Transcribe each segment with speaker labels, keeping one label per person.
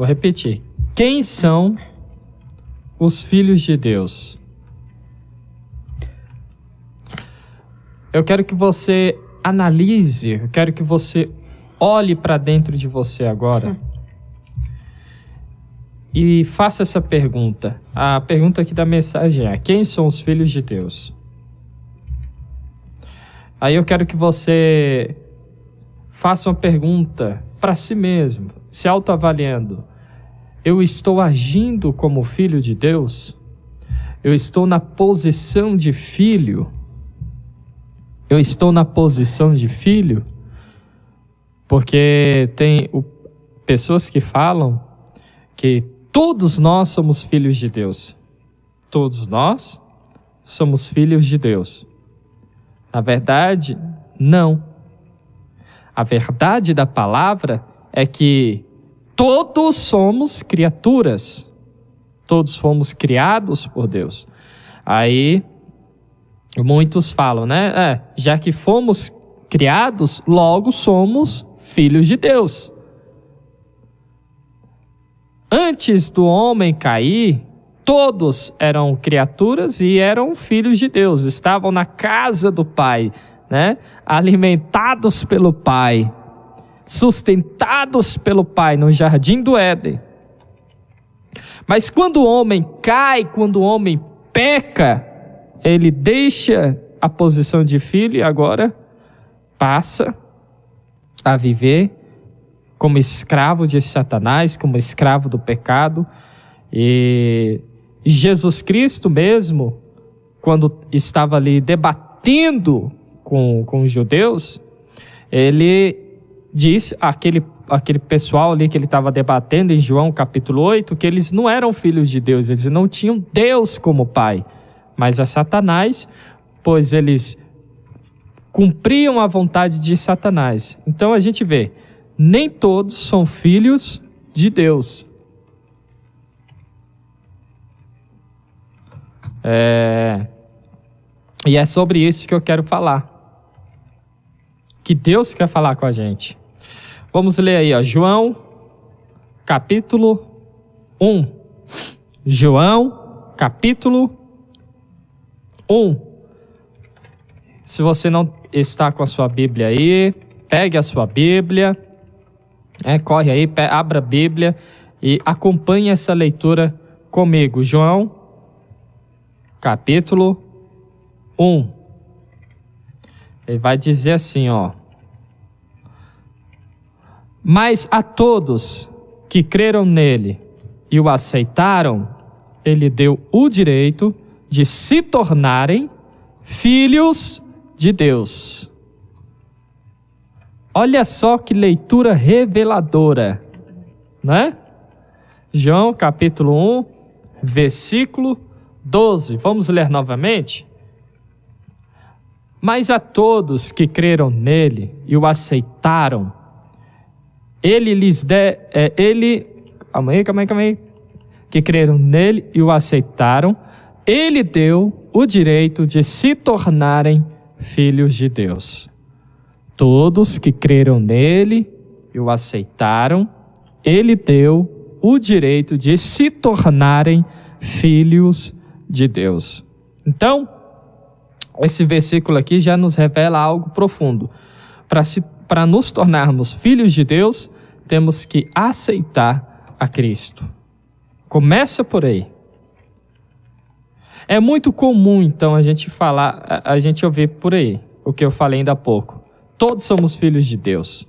Speaker 1: Vou repetir. Quem são os filhos de Deus? Eu quero que você analise, eu quero que você olhe para dentro de você agora e faça essa pergunta. A pergunta aqui da mensagem é: quem são os filhos de Deus? Aí eu quero que você faça uma pergunta para si mesmo, se autoavaliando. Eu estou agindo como filho de Deus? Eu estou na posição de filho? Eu estou na posição de filho? Porque tem pessoas que falam que todos nós somos filhos de Deus. Todos nós somos filhos de Deus. Na verdade, não. A verdade da palavra é que todos somos criaturas. Todos fomos criados por Deus. Aí, muitos falam, né? Já que fomos criados, logo somos filhos de Deus. Antes do homem cair, todos eram criaturas e eram filhos de Deus. Estavam na casa do Pai, né? Alimentados pelo Pai, sustentados pelo Pai no jardim do Éden. Mas quando o homem cai, quando o homem peca, ele deixa a posição de filho e agora passa a viver como escravo de Satanás, como escravo do pecado. E Jesus Cristo mesmo, quando estava ali debatendo com os judeus, ele disse, aquele pessoal ali que ele estava debatendo em João capítulo 8, que eles não eram filhos de Deus, eles não tinham Deus como pai, mas a Satanás, pois eles cumpriam a vontade de Satanás. Então a gente vê, nem todos são filhos de Deus. E é sobre isso que eu quero falar. Que Deus quer falar com a gente. Vamos ler aí, ó, João, capítulo 1. João, capítulo 1. Se você não está com a sua Bíblia aí, pegue a sua Bíblia, corre aí, abra a Bíblia e acompanhe essa leitura comigo. João, capítulo 1. Ele vai dizer assim, ó: mas a todos que creram nele e o aceitaram, ele deu o direito de se tornarem filhos de Deus. Olha só que leitura reveladora, né? João capítulo 1, versículo 12. Vamos ler novamente? Mas a todos que creram nele e o aceitaram, que creram nele e o aceitaram, ele deu o direito de se tornarem filhos de Deus. Todos que creram nele e o aceitaram, ele deu o direito de se tornarem filhos de Deus. Então, esse versículo aqui já nos revela algo profundo. Para nos tornarmos filhos de Deus, temos que aceitar a Cristo. Começa por aí. É muito comum, então, a gente ouvir por aí, o que eu falei ainda há pouco. Todos somos filhos de Deus,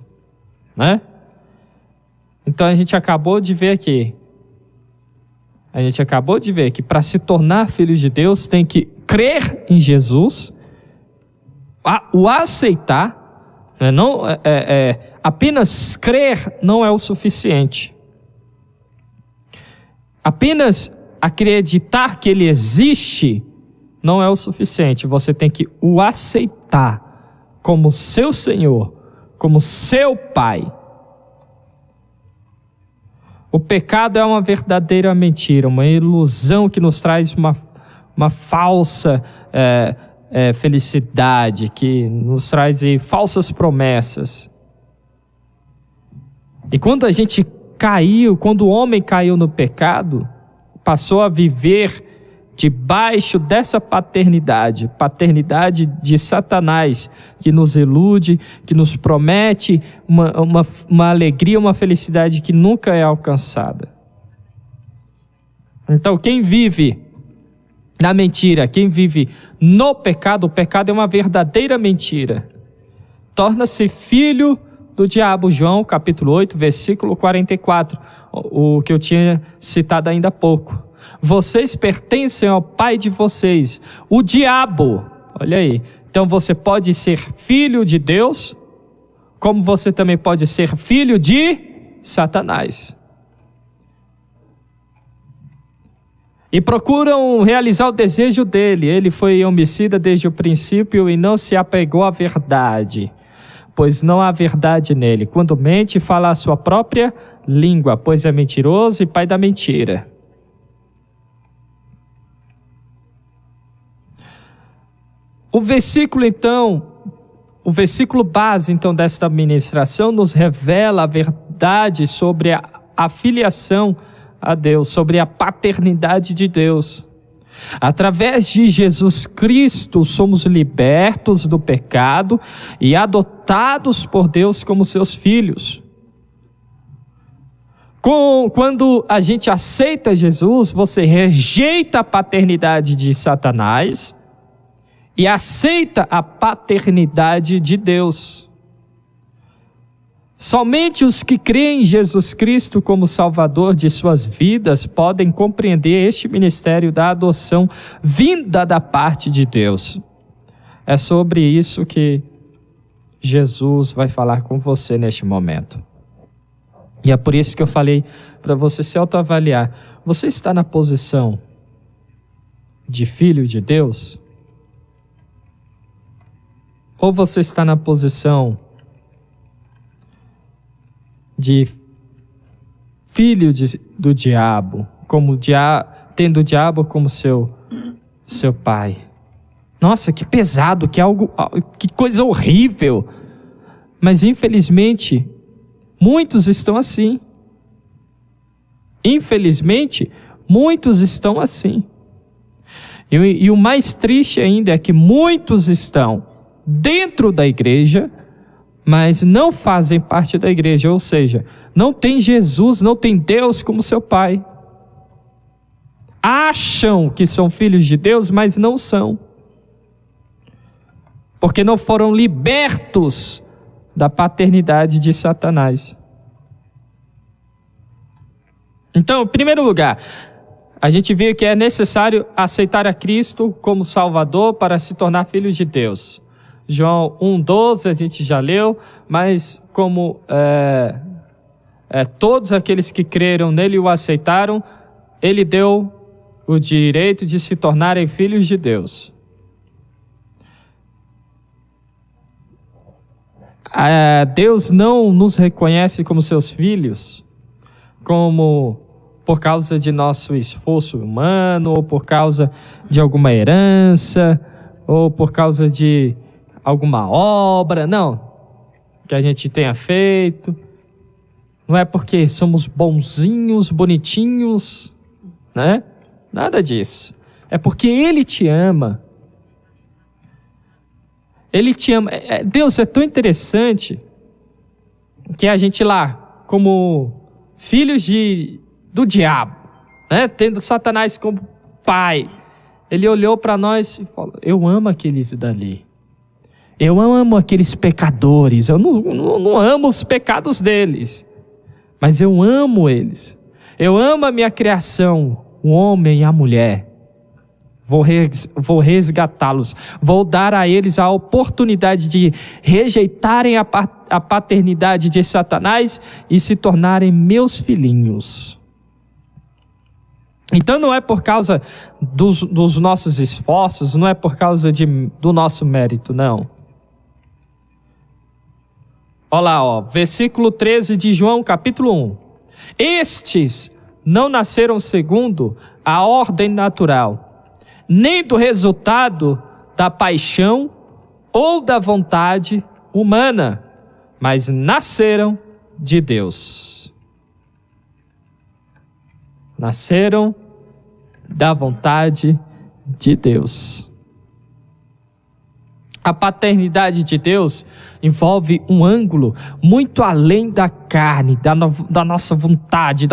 Speaker 1: né? Então a gente acabou de ver aqui. Que para se tornar filhos de Deus tem que crer em Jesus, o aceitar, né? Apenas crer não é o suficiente. Apenas acreditar que ele existe não é o suficiente. Você tem que o aceitar como seu Senhor, como seu Pai. O pecado é uma verdadeira mentira, uma ilusão que nos traz uma falsa felicidade, que nos traz falsas promessas. E quando a gente caiu, quando o homem caiu no pecado, passou a viver debaixo dessa paternidade de Satanás, que nos ilude, que nos promete uma alegria, uma felicidade que nunca é alcançada. Então, quem vive na mentira, quem vive no pecado, o pecado é uma verdadeira mentira, torna-se filho do diabo. João capítulo 8, versículo 44, o que eu tinha citado ainda há pouco. Vocês pertencem ao pai de vocês, o diabo. Olha aí. Então você pode ser filho de Deus, como você também pode ser filho de Satanás. E procuram realizar o desejo dele. Ele foi homicida desde o princípio e não se apegou à verdade, pois não há verdade nele. Quando mente, fala a sua própria língua, pois é mentiroso e pai da mentira. O versículo base então desta ministração nos revela a verdade sobre a filiação a Deus, sobre a paternidade de Deus. Através de Jesus Cristo somos libertos do pecado e adotados por Deus como seus filhos. Quando a gente aceita Jesus, você rejeita a paternidade de Satanás e aceita a paternidade de Deus. Somente os que creem em Jesus Cristo como Salvador de suas vidas podem compreender este ministério da adoção vinda da parte de Deus. É sobre isso que Jesus vai falar com você neste momento. E é por isso que eu falei para você se autoavaliar. Você está na posição de filho de Deus? Ou você está na posição de filho do diabo, tendo o diabo como seu pai? Nossa, que pesado, que coisa horrível. Mas infelizmente, muitos estão assim. Infelizmente, muitos estão assim. E o mais triste ainda é que muitos estão dentro da igreja, mas não fazem parte da igreja, ou seja, não tem Jesus, não tem Deus como seu pai. Acham que são filhos de Deus, mas não são, porque não foram libertos da paternidade de Satanás. Então, em primeiro lugar, a gente viu que é necessário aceitar a Cristo como Salvador para se tornar filhos de Deus. João 1,12 a gente já leu, mas como todos aqueles que creram nele e o aceitaram, ele deu o direito de se tornarem filhos de Deus. Deus não nos reconhece como seus filhos, como por causa de nosso esforço humano, ou por causa de alguma herança, ou por causa de alguma obra, não, que a gente tenha feito. Não é porque somos bonzinhos, bonitinhos, né? Nada disso. É porque Ele te ama. Ele te ama. Deus é tão interessante que a gente lá, como filhos do diabo, né? Tendo Satanás como pai, Ele olhou para nós e falou: eu amo aqueles dali. Eu amo aqueles pecadores, eu não amo os pecados deles, mas eu amo eles. Eu amo a minha criação, o homem e a mulher. Vou resgatá-los, vou dar a eles a oportunidade de rejeitarem a paternidade de Satanás e se tornarem meus filhinhos. Então não é por causa dos nossos esforços, não é por causa do nosso mérito, não. Olha lá, versículo 13 de João, capítulo 1. Estes não nasceram segundo a ordem natural, nem do resultado da paixão ou da vontade humana, mas nasceram de Deus. nasceram da vontade de Deus. A paternidade de Deus envolve um ângulo muito além da carne, da nossa vontade,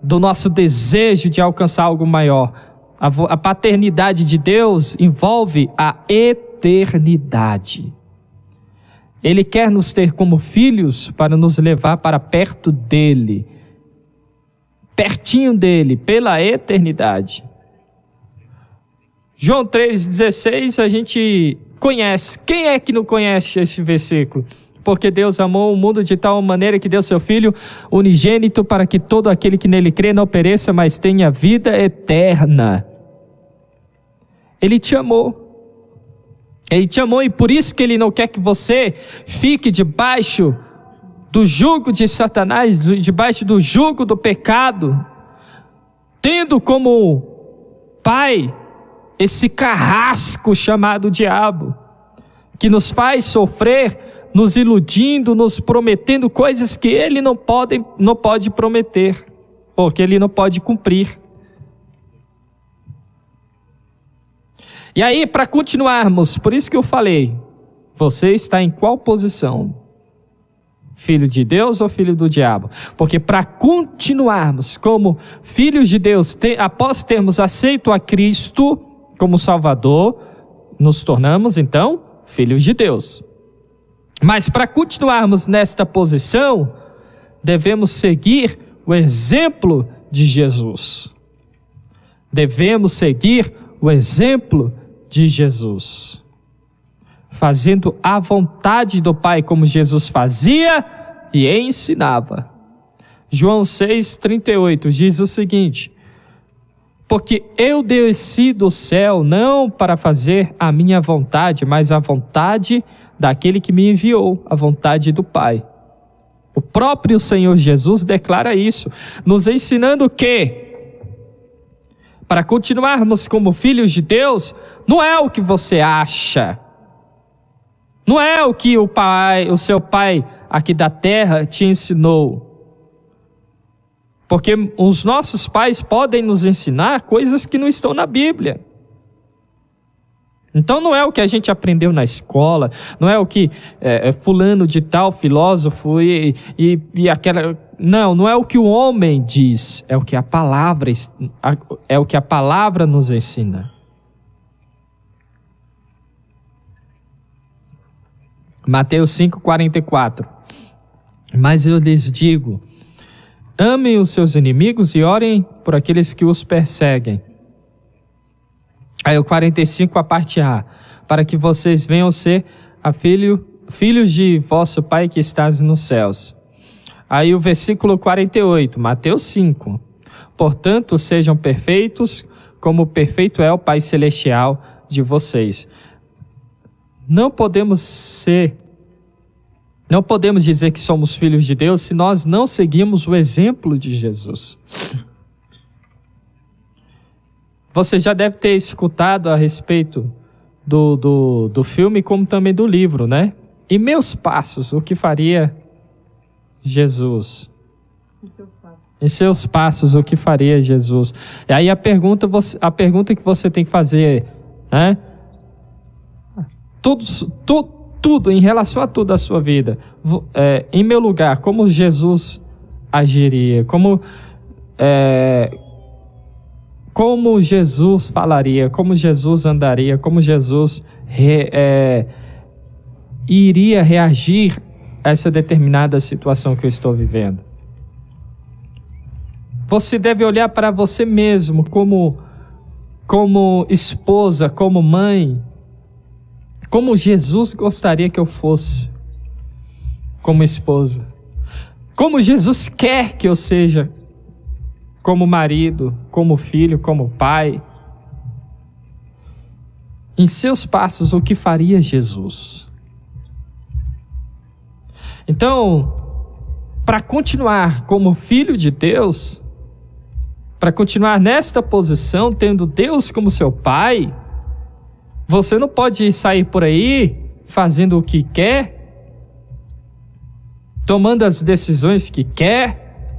Speaker 1: do nosso desejo de alcançar algo maior. A paternidade de Deus envolve a eternidade. Ele quer nos ter como filhos para nos levar para perto dele, pertinho dele, pela eternidade. João 3,16 a gente conhece. Quem é que não conhece esse versículo? Porque Deus amou o mundo de tal maneira que deu seu Filho unigênito para que todo aquele que nele crê não pereça, mas tenha vida eterna. Ele te amou. Ele te amou e por isso que Ele não quer que você fique debaixo do jugo de Satanás, debaixo do jugo do pecado, tendo como pai esse carrasco chamado diabo, que nos faz sofrer, nos iludindo, nos prometendo coisas que ele não pode prometer, ou que ele não pode cumprir. E aí, para continuarmos, por isso que eu falei, você está em qual posição? Filho de Deus ou filho do diabo? Porque para continuarmos como filhos de Deus, após termos aceito a Cristo como Salvador, nos tornamos então filhos de Deus. Mas para continuarmos nesta posição, devemos seguir o exemplo de Jesus. Devemos seguir o exemplo de Jesus, fazendo a vontade do Pai como Jesus fazia e ensinava. João 6,38 diz o seguinte: porque eu desci do céu não para fazer a minha vontade, mas a vontade daquele que me enviou, a vontade do Pai. O próprio Senhor Jesus declara isso, nos ensinando que, para continuarmos como filhos de Deus, não é o que você acha, não é o que o seu pai aqui da terra te ensinou. Porque os nossos pais podem nos ensinar coisas que não estão na Bíblia. Então não é o que a gente aprendeu na escola, não é o que fulano de tal filósofo e aquela... Não é o que o homem diz, é o que a palavra nos ensina. Mateus 5,44. Mas eu lhes digo, amem os seus inimigos e orem por aqueles que os perseguem. Aí o 45, a parte A. Para que vocês venham ser filhos de vosso Pai que estás nos céus. Aí o versículo 48, Mateus 5. Portanto, sejam perfeitos, como perfeito é o Pai Celestial de vocês. Não podemos dizer que somos filhos de Deus se nós não seguimos o exemplo de Jesus. Você já deve ter escutado a respeito do filme, como também do livro, né? Em meus passos, o que faria Jesus? Em seus passos, o que faria Jesus? E aí a pergunta que você tem que fazer, né? Tudo, em relação a tudo da sua vida, em meu lugar, como Jesus agiria, como Jesus falaria, como Jesus andaria, como Jesus iria reagir a essa determinada situação que eu estou vivendo. Você deve olhar para você mesmo como esposa, como mãe, como Jesus gostaria que eu fosse como esposa, como Jesus quer que eu seja como marido, como filho, como pai. Em seus passos, o que faria Jesus? Então, para continuar como filho de Deus, para continuar nesta posição, tendo Deus como seu pai, você não pode sair por aí fazendo o que quer, tomando as decisões que quer,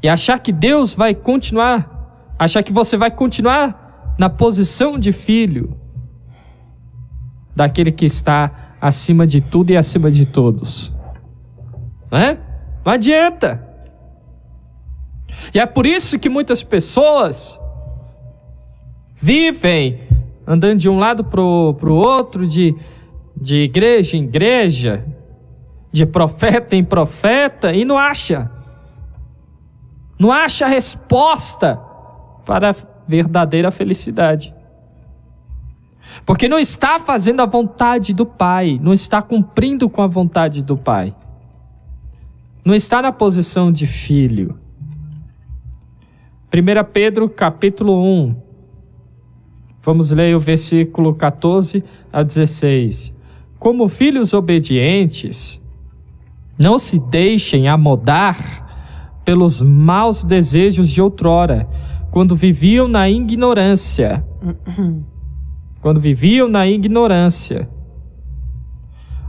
Speaker 1: e achar que Deus vai continuar, achar que você vai continuar na posição de filho daquele que está acima de tudo e acima de todos. Não adianta. E é por isso que muitas pessoas vivem andando de um lado para o outro, de igreja em igreja, de profeta em profeta, e não acha a resposta para a verdadeira felicidade. Porque não está fazendo a vontade do Pai, não está cumprindo com a vontade do Pai. Não está na posição de filho. 1 Pedro capítulo 1. Vamos ler o versículo 14 a 16. Como filhos obedientes, não se deixem amodar pelos maus desejos de outrora, quando viviam na ignorância.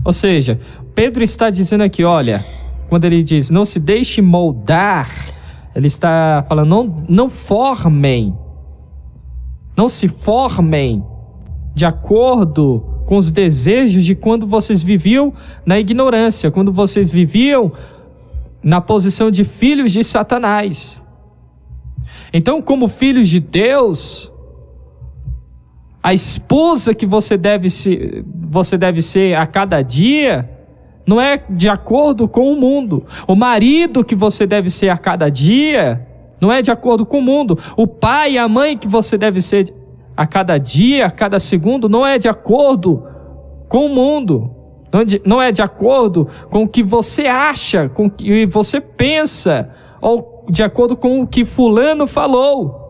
Speaker 1: Ou seja, Pedro está dizendo aqui, olha, quando ele diz, não se deixe moldar, ele está falando, não se formem de acordo com os desejos de quando vocês viviam na ignorância, quando vocês viviam na posição de filhos de Satanás. Então, como filhos de Deus, a esposa que você deve ser a cada dia não é de acordo com o mundo. O marido que você deve ser a cada dia não é de acordo com o mundo. O pai e a mãe que você deve ser a cada dia, a cada segundo, não é de acordo com o mundo. Não é de acordo com o que você acha, com o que você pensa, ou de acordo com o que fulano falou.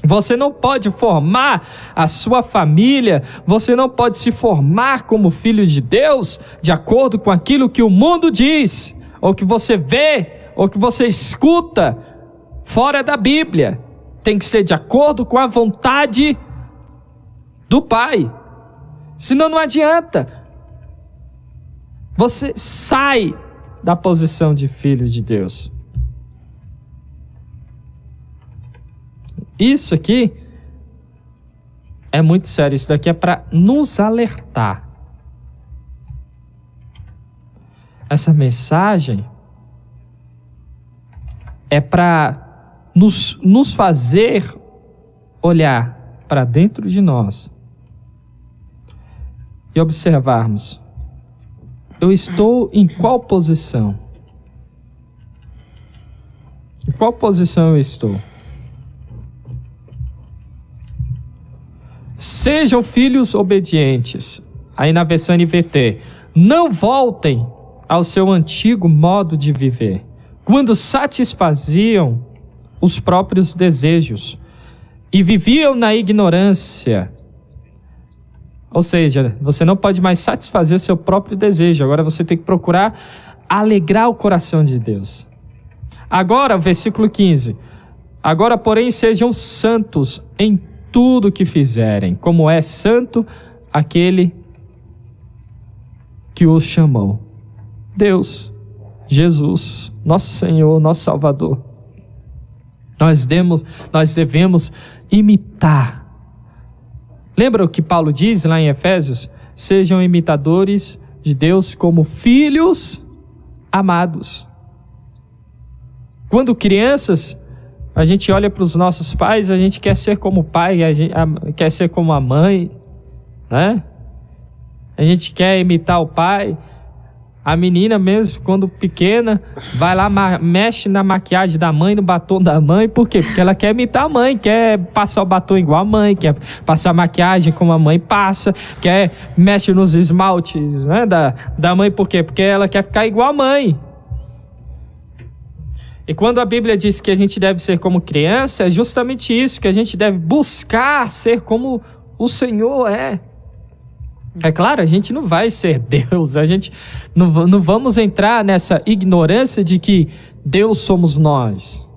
Speaker 1: Você não pode formar a sua família, você não pode se formar como filho de Deus de acordo com aquilo que o mundo diz, ou que você vê, ou que você escuta fora da Bíblia. Tem que ser de acordo com a vontade do Pai. Senão não adianta. Você sai da posição de filho de Deus. Isso aqui é muito sério. Isso daqui é para nos alertar. Essa mensagem é para nos fazer olhar para dentro de nós e observarmos: eu estou em qual posição? Em qual posição eu estou? Sejam filhos obedientes. Aí na versão NVT, não voltem ao seu antigo modo de viver, quando satisfaziam os próprios desejos e viviam na ignorância. Ou seja, você não pode mais satisfazer o seu próprio desejo, agora você tem que procurar alegrar o coração de Deus. Agora, o versículo 15, agora porém sejam santos em tudo que fizerem, como é santo aquele que os chamou. Deus, Jesus, nosso Senhor, nosso Salvador. Nós devemos imitar. Lembra o que Paulo diz lá em Efésios? Sejam imitadores de Deus como filhos amados. Quando crianças, a gente olha para os nossos pais, a gente quer ser como o pai, quer ser como a mãe, né? A gente quer imitar o pai. A menina mesmo, quando pequena, vai lá, mexe na maquiagem da mãe, no batom da mãe. Por quê? Porque ela quer imitar a mãe, quer passar o batom igual a mãe, quer passar a maquiagem como a mãe passa, mexe nos esmaltes, né, da mãe. Por quê? Porque ela quer ficar igual a mãe. E quando a Bíblia diz que a gente deve ser como criança, é justamente isso, que a gente deve buscar ser como o Senhor é. É claro, a gente não vai ser Deus, a gente não vamos entrar nessa ignorância de que Deus somos nós.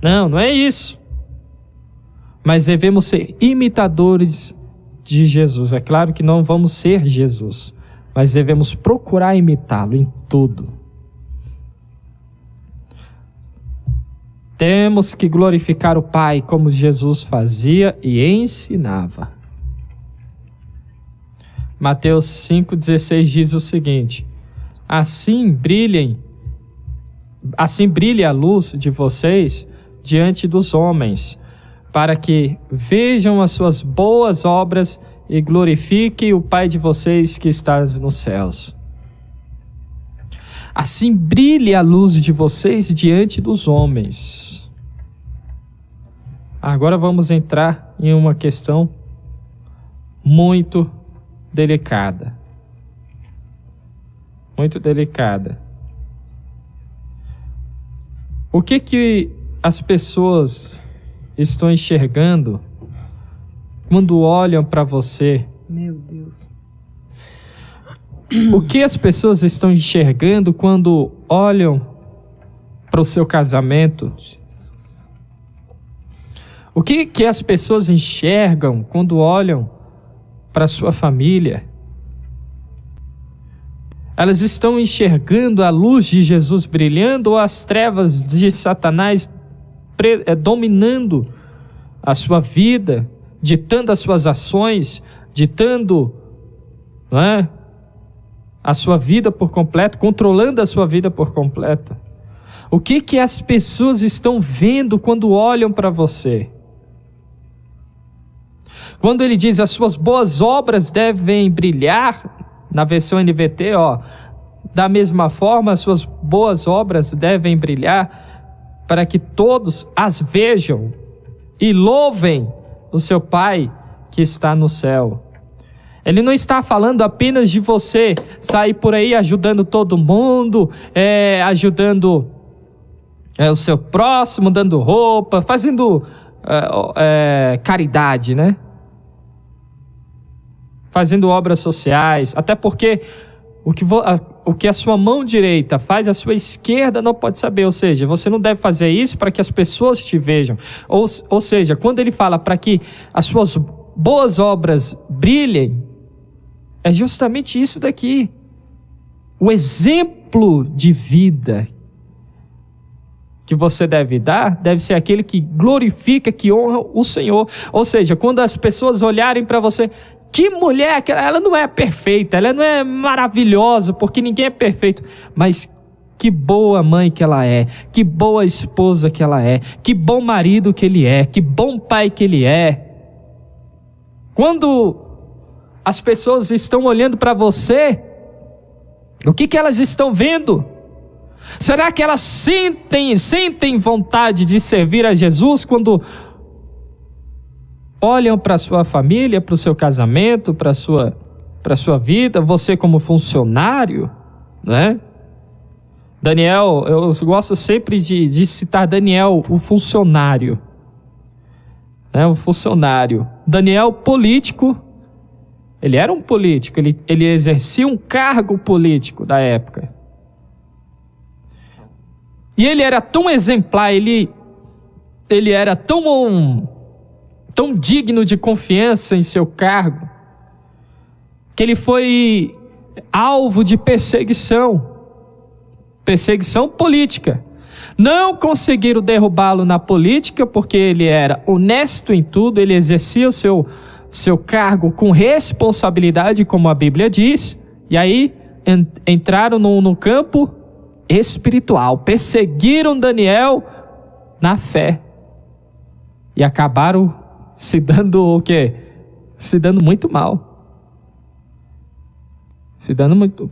Speaker 1: Não é isso. Mas devemos ser imitadores de Jesus. É claro que não vamos ser Jesus, mas devemos procurar imitá-lo em tudo. Temos que glorificar o Pai como Jesus fazia e ensinava. Mateus 5,16 diz o seguinte: assim brilhe a luz de vocês diante dos homens, para que vejam as suas boas obras e glorifiquem o Pai de vocês que está nos céus. Assim brilhe a luz de vocês diante dos homens. Agora vamos entrar em uma questão muito delicada. Muito delicada. O que as pessoas estão enxergando quando olham para você?
Speaker 2: Meu Deus.
Speaker 1: O que as pessoas estão enxergando quando olham para o seu casamento?
Speaker 2: Jesus.
Speaker 1: O que as pessoas enxergam quando olham para a sua família? Elas estão enxergando a luz de Jesus brilhando ou as trevas de Satanás dominando a sua vida, ditando as suas ações, ditando, não é, a sua vida por completo, controlando a sua vida por completo? O que as pessoas estão vendo quando olham para você? Quando ele diz as suas boas obras devem brilhar, na versão NVT, da mesma forma as suas boas obras devem brilhar para que todos as vejam e louvem o seu Pai que está no céu. Ele não está falando apenas de você sair por aí ajudando todo mundo, ajudando o seu próximo, dando roupa, fazendo caridade, né? Fazendo obras sociais, até porque o que a sua mão direita faz, a sua esquerda não pode saber, ou seja, você não deve fazer isso para que as pessoas te vejam, ou seja, quando ele fala para que as suas boas obras brilhem, é justamente isso daqui, o exemplo de vida que você deve dar, deve ser aquele que glorifica, que honra o Senhor, ou seja, quando as pessoas olharem para você, que mulher, ela não é perfeita, ela não é maravilhosa, porque ninguém é perfeito, mas que boa mãe que ela é, que boa esposa que ela é, que bom marido que ele é, que bom pai que ele é. Quando as pessoas estão olhando para você, o que elas estão vendo? Será que elas sentem vontade de servir a Jesus quando olham para a sua família, para o seu casamento, para a sua vida, você como funcionário, né? Daniel, eu gosto sempre de citar Daniel, o funcionário, né? O funcionário. Daniel, político, ele era um político, ele exercia um cargo político da época. E ele era tão exemplar, ele era tão digno de confiança em seu cargo, que ele foi alvo de perseguição política. Não conseguiram derrubá-lo na política, porque ele era honesto em tudo, ele exercia o seu cargo com responsabilidade, como a Bíblia diz, e aí entraram no campo espiritual, perseguiram Daniel na fé, e acabaram se dando o quê? Se dando muito mal.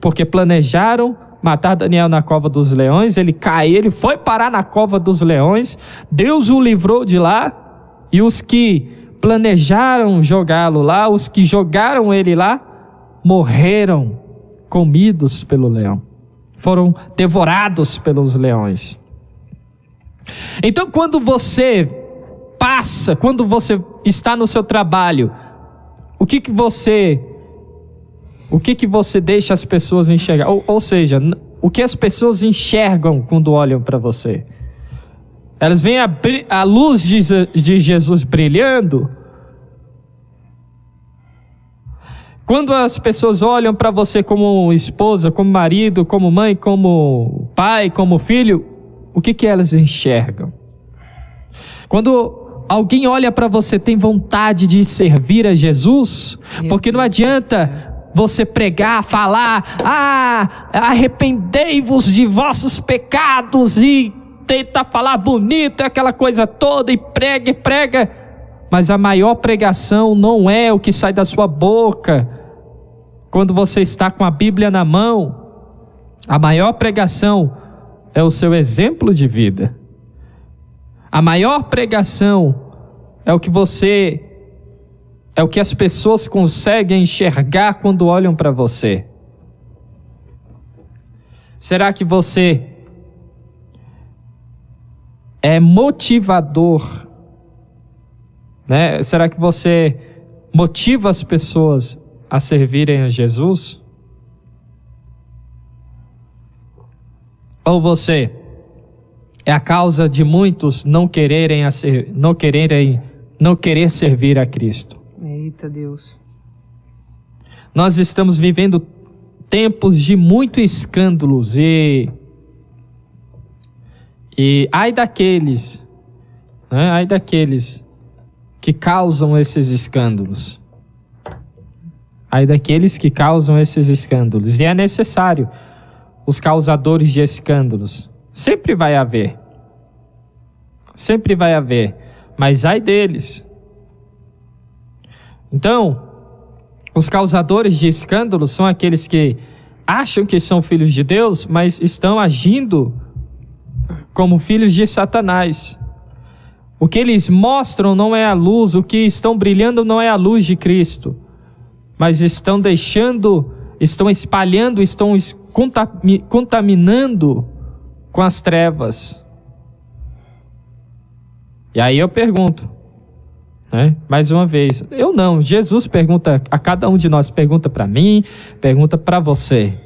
Speaker 1: Porque planejaram matar Daniel na cova dos leões, ele caiu, ele foi parar na cova dos leões, Deus o livrou de lá, e os que planejaram jogá-lo lá, os que jogaram ele lá, morreram comidos pelo leão, foram devorados pelos leões. Então, quando você está no seu trabalho, o que você deixa as pessoas enxergar? Ou seja, o que as pessoas enxergam quando olham para você? Elas veem a luz de Jesus brilhando? Quando as pessoas olham para você como esposa, como marido, como mãe, como pai, como filho, o que elas enxergam? Quando alguém olha para você, tem vontade de servir a Jesus, porque não adianta você pregar, falar, arrependei-vos de vossos pecados, e tenta falar bonito, aquela coisa toda, e prega, mas a maior pregação não é o que sai da sua boca. Quando você está com a Bíblia na mão, a maior pregação é o seu exemplo de vida. A maior pregação é o que as pessoas conseguem enxergar quando olham para você. Será que você é motivador, né? Será que você motiva as pessoas a servirem a Jesus? Ou você é a causa de muitos não querer servir a Cristo?
Speaker 2: Eita Deus.
Speaker 1: Nós estamos vivendo tempos de muitos escândalos e ai daqueles, né? Ai daqueles que causam esses escândalos. Ai daqueles que causam esses escândalos. E é necessário os causadores de escândalos. Sempre vai haver, mas ai deles. Então, os causadores de escândalos são aqueles que acham que são filhos de Deus, mas estão agindo como filhos de Satanás. O que eles mostram não é a luz, o que estão brilhando não é a luz de Cristo, mas estão espalhando, estão contaminando com as trevas. E aí eu pergunto, né? Mais uma vez, eu não, Jesus pergunta a cada um de nós, pergunta para mim, pergunta para você.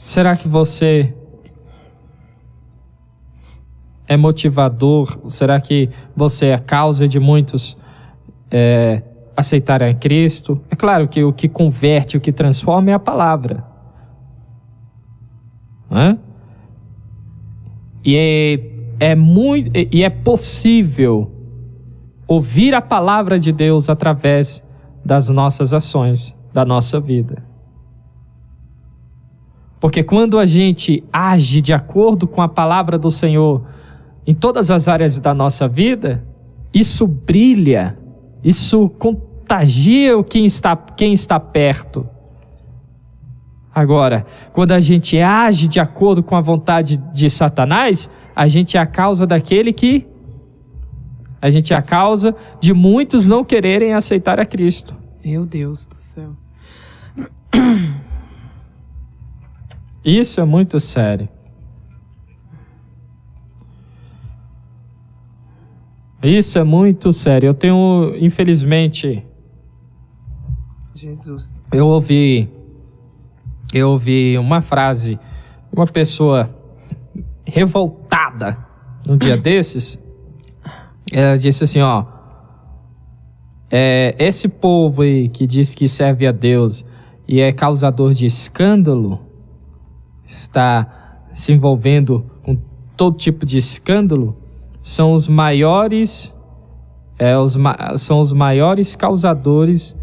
Speaker 1: Será que você é motivador? Será que você é a causa de muitos aceitarem a Cristo? É claro que o que converte, o que transforma é a palavra, né? E é possível ouvir a palavra de Deus através das nossas ações, da nossa vida. Porque quando a gente age de acordo com a palavra do Senhor em todas as áreas da nossa vida, isso brilha, isso contagia quem está perto. Agora, quando a gente age de acordo com a vontade de Satanás, a gente é a causa de muitos não quererem aceitar a Cristo.
Speaker 2: Meu Deus do céu.
Speaker 1: Isso é muito sério. Isso é muito sério. Eu tenho, infelizmente,
Speaker 2: Jesus.
Speaker 1: Eu ouvi uma frase de uma pessoa revoltada num dia desses. Ela disse assim, esse povo aí que diz que serve a Deus e é causador de escândalo, está se envolvendo com todo tipo de escândalo, são os maiores causadores,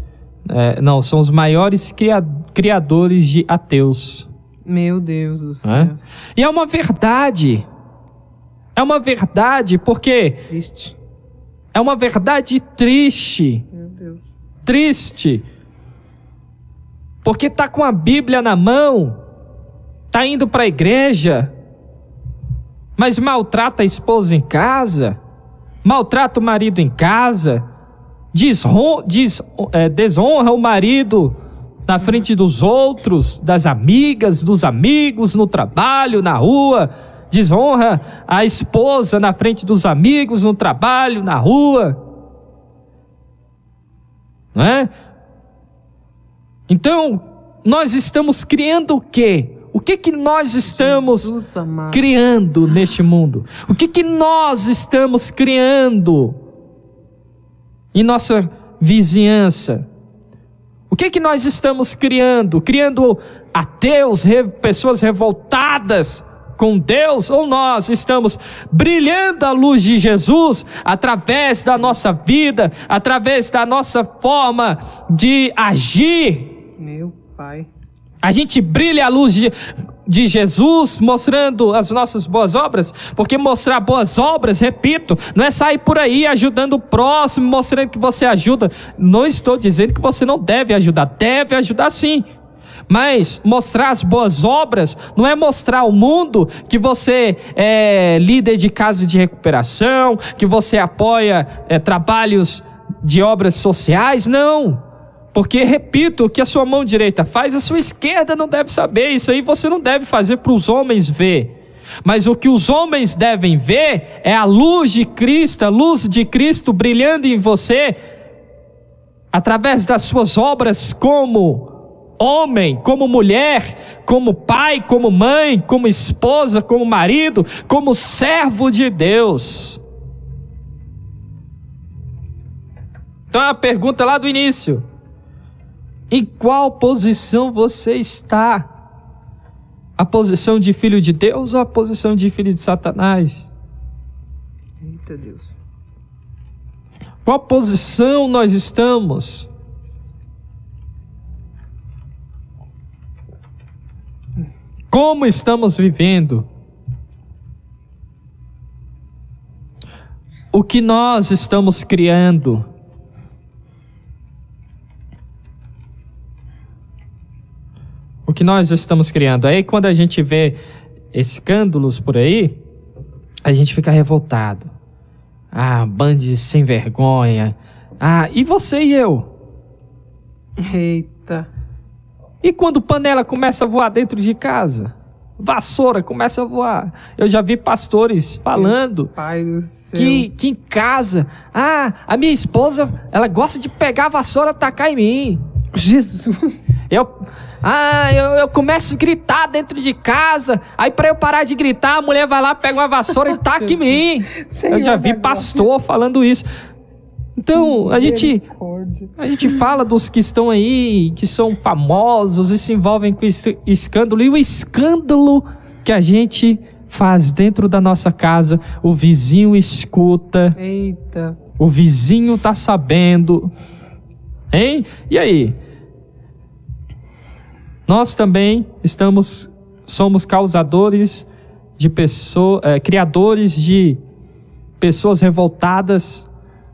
Speaker 1: são os maiores criadores de ateus.
Speaker 2: Meu Deus do céu.
Speaker 1: E é uma verdade. É uma verdade, porque
Speaker 2: Triste.
Speaker 1: é uma verdade triste.
Speaker 2: Meu Deus.
Speaker 1: Triste. Porque está com a Bíblia na mão, está indo para a igreja, mas maltrata a esposa em casa, maltrata o marido em casa, desonra o marido na frente dos outros, das amigas, dos amigos, no trabalho, na rua, desonra a esposa na frente dos amigos, no trabalho, na rua, não é? Então, nós estamos criando o quê? O que nós estamos criando neste mundo? O que nós estamos criando em nossa vizinhança? O que nós estamos criando? Criando ateus, pessoas revoltadas com Deus, ou nós estamos brilhando a luz de Jesus através da nossa vida, através da nossa forma de agir.
Speaker 2: Meu Pai.
Speaker 1: A gente brilha a luz de Jesus mostrando as nossas boas obras, porque mostrar boas obras, repito, não é sair por aí ajudando o próximo, mostrando que você ajuda. Não estou dizendo que você não deve ajudar sim. Mas mostrar as boas obras não é mostrar ao mundo que você é líder de casa de recuperação, que você apoia trabalhos de obras sociais, não. Porque, repito, o que a sua mão direita faz, a sua esquerda não deve saber. Isso aí você não deve fazer para os homens ver. Mas o que os homens devem ver é a luz de Cristo brilhando em você, através das suas obras como homem, como mulher, como pai, como mãe, como esposa, como marido, como servo de Deus. Então é a pergunta lá do início: em qual posição você está? A posição de filho de Deus ou a posição de filho de Satanás?
Speaker 2: Eita Deus.
Speaker 1: Qual posição nós estamos? Como estamos vivendo? O que nós estamos criando? O que nós estamos criando? Aí quando a gente vê escândalos por aí, a gente fica revoltado. Bando de sem vergonha. E você e eu?
Speaker 2: Eita.
Speaker 1: E quando panela começa a voar dentro de casa? Vassoura começa a voar. Eu já vi pastores falando
Speaker 2: Pai do céu.
Speaker 1: que em casa, a minha esposa, ela gosta de pegar a vassoura e tacar em mim.
Speaker 2: Jesus.
Speaker 1: Eu começo a gritar dentro de casa, aí para eu parar de gritar, a mulher vai lá, pega uma vassoura e taca em mim. Eu já vi pastor falando isso. Então, a gente fala dos que estão aí, que são famosos e se envolvem com escândalo. E o escândalo que a gente faz dentro da nossa casa, o vizinho escuta.
Speaker 2: Eita.
Speaker 1: O vizinho tá sabendo. Hein? E aí? Nós também somos causadores de criadores de pessoas revoltadas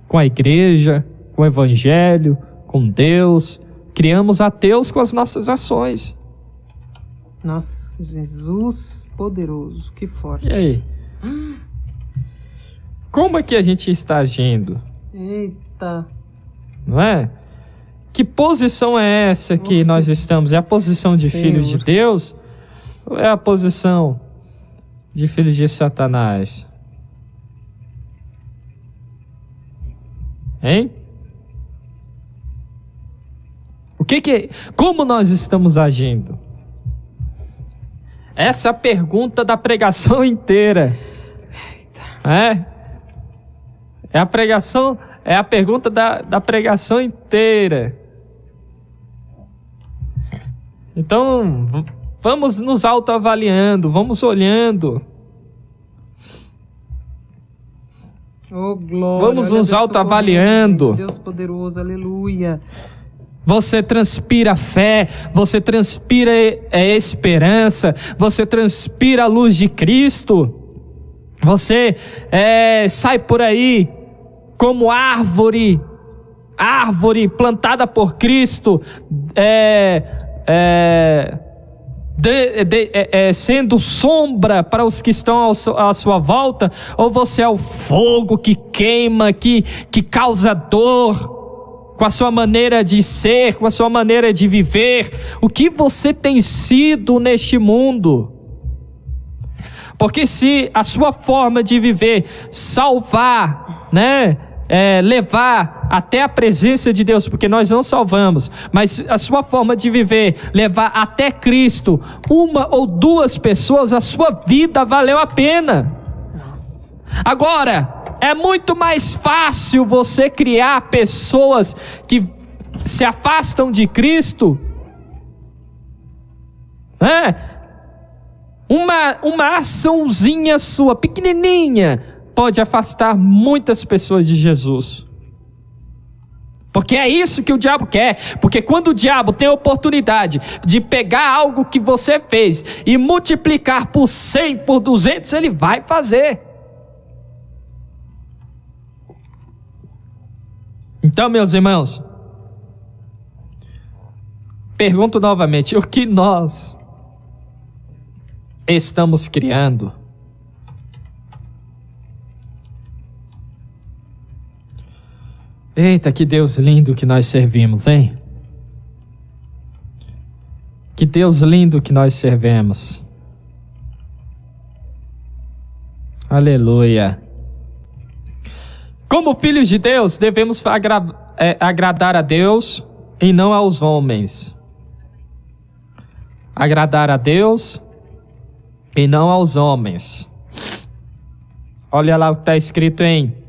Speaker 1: com a igreja, com o evangelho, com Deus. Criamos ateus com as nossas ações.
Speaker 2: Nossa, Jesus poderoso, que forte.
Speaker 1: E aí? Como é que a gente está agindo?
Speaker 2: Eita.
Speaker 1: Não é? Que posição é essa que nós estamos? É a posição de filhos de Deus? Ou é a posição de filhos de Satanás? Hein? Como nós estamos agindo? Essa é a pergunta da pregação inteira. É a pergunta da pregação inteira. Então, vamos nos autoavaliando, vamos olhando.
Speaker 2: Oh, glória.
Speaker 1: Vamos nos autoavaliando.
Speaker 2: Deus poderoso, aleluia.
Speaker 1: Você transpira fé, você transpira esperança, você transpira a luz de Cristo. Você sai por aí como árvore plantada por Cristo, sendo sombra para os que estão à sua volta, ou você é o fogo que queima, que causa dor, com a sua maneira de ser, com a sua maneira de viver? O que você tem sido neste mundo? Porque se a sua forma de viver salvar, levar até a presença de Deus, porque nós não salvamos, mas a sua forma de viver levar até Cristo uma ou duas pessoas, a sua vida valeu a pena. Agora, é muito mais fácil você criar pessoas que se afastam de Cristo, Uma açãozinha sua, pequenininha, pode afastar muitas pessoas de Jesus. Porque é isso que o diabo quer. Porque quando o diabo tem a oportunidade de pegar algo que você fez e multiplicar por 100, por 200, ele vai fazer. Então, meus irmãos, pergunto novamente, o que nós estamos criando? Eita, que Deus lindo que nós servimos, hein? Que Deus lindo que nós servimos. Aleluia. Como filhos de Deus, devemos agradar a Deus e não aos homens. Agradar a Deus e não aos homens. Olha lá o que está escrito em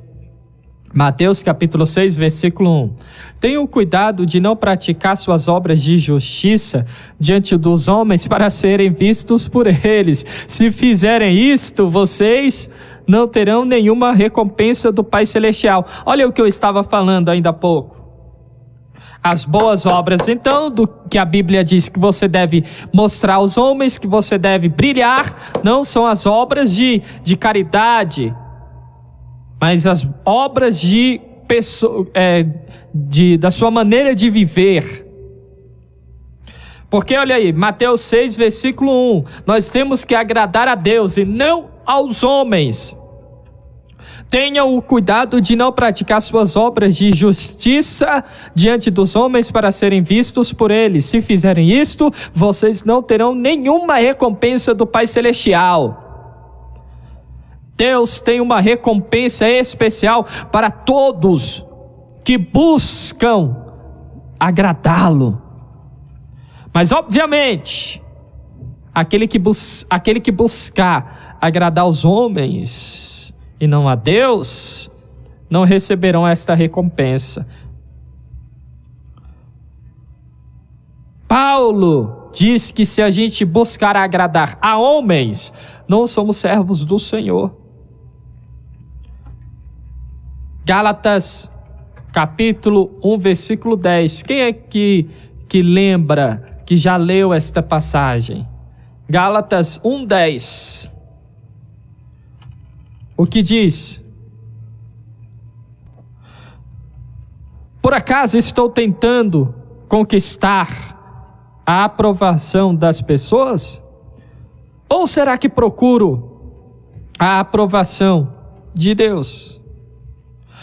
Speaker 1: Mateus capítulo 6, versículo 1. Tenham cuidado de não praticar suas obras de justiça diante dos homens para serem vistos por eles. Se fizerem isto, vocês não terão nenhuma recompensa do Pai Celestial. Olha o que eu estava falando ainda há pouco. As boas obras, então, do que a Bíblia diz que você deve mostrar aos homens, que você deve brilhar, não são as obras de caridade, mas as obras da sua maneira de viver. Porque olha aí, Mateus 6, versículo 1, nós temos que agradar a Deus e não aos homens. Tenham o cuidado de não praticar suas obras de justiça diante dos homens para serem vistos por eles. Se fizerem isto, vocês não terão nenhuma recompensa do Pai Celestial. Deus tem uma recompensa especial para todos que buscam agradá-lo. Mas obviamente, aquele que buscar agradar os homens e não a Deus, não receberão esta recompensa. Paulo diz que se a gente buscar agradar a homens, não somos servos do Senhor. Gálatas, capítulo 1, versículo 10. Quem é que lembra, que já leu esta passagem? Gálatas 1, 10. O que diz? Por acaso estou tentando conquistar a aprovação das pessoas? Ou será que procuro a aprovação de Deus?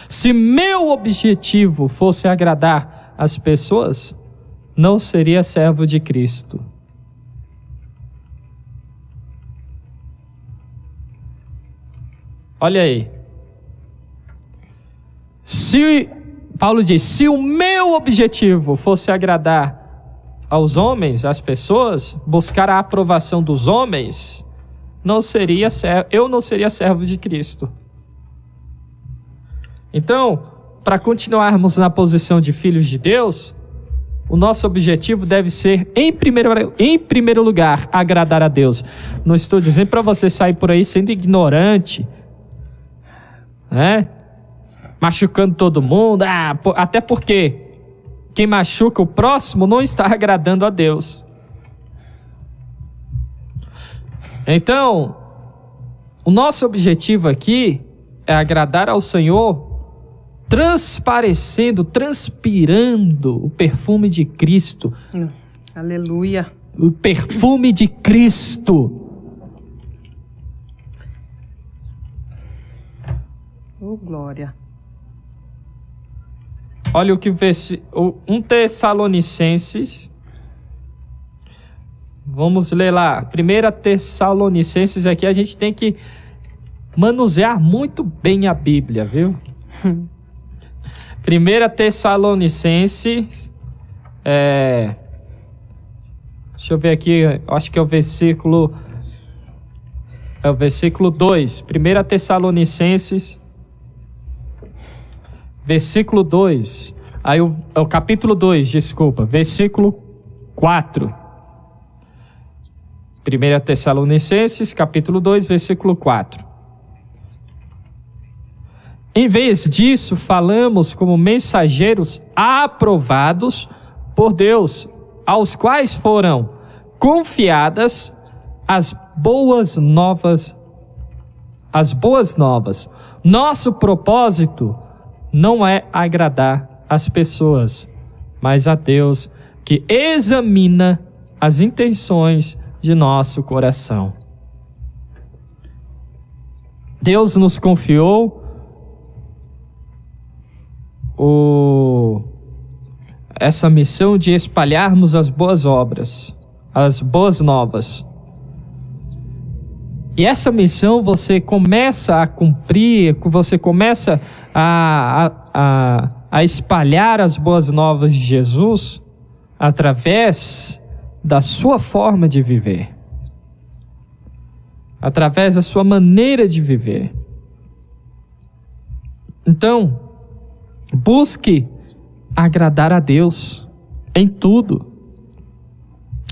Speaker 1: Se meu objetivo fosse agradar as pessoas, não seria servo de Cristo. Olha aí. Paulo diz, se o meu objetivo fosse agradar aos homens, às pessoas, buscar a aprovação dos homens, eu não seria servo de Cristo. Então, para continuarmos na posição de filhos de Deus, o nosso objetivo deve ser, em primeiro lugar, agradar a Deus. Não estou dizendo para você sair por aí sendo ignorante, né? Machucando todo mundo, até porque quem machuca o próximo não está agradando a Deus. Então, o nosso objetivo aqui é agradar ao Senhor, transpirando o perfume de Cristo.
Speaker 2: Aleluia.
Speaker 1: O perfume de Cristo.
Speaker 2: Oh, glória.
Speaker 1: Olha o que 1 Tessalonicenses. Vamos ler lá. 1 Tessalonicenses, aqui a gente tem que manusear muito bem a Bíblia, viu? 1 Tessalonicenses, deixa eu ver aqui, acho que é o versículo 2, 1 Tessalonicenses, versículo 2, aí é o capítulo 2, desculpa, versículo 4. 1 1 Tessalonicenses, capítulo 2, versículo 4. Em vez disso, falamos como mensageiros aprovados por Deus, aos quais foram confiadas as boas novas. Nosso propósito não é agradar as pessoas, mas a Deus, que examina as intenções de nosso coração. Deus nos confiou essa missão de espalharmos as boas obras, as boas novas. E essa missão você começa a cumprir, você começa a espalhar as boas novas de Jesus através da sua forma de viver, através da sua maneira de viver. Então, busque agradar a Deus em tudo.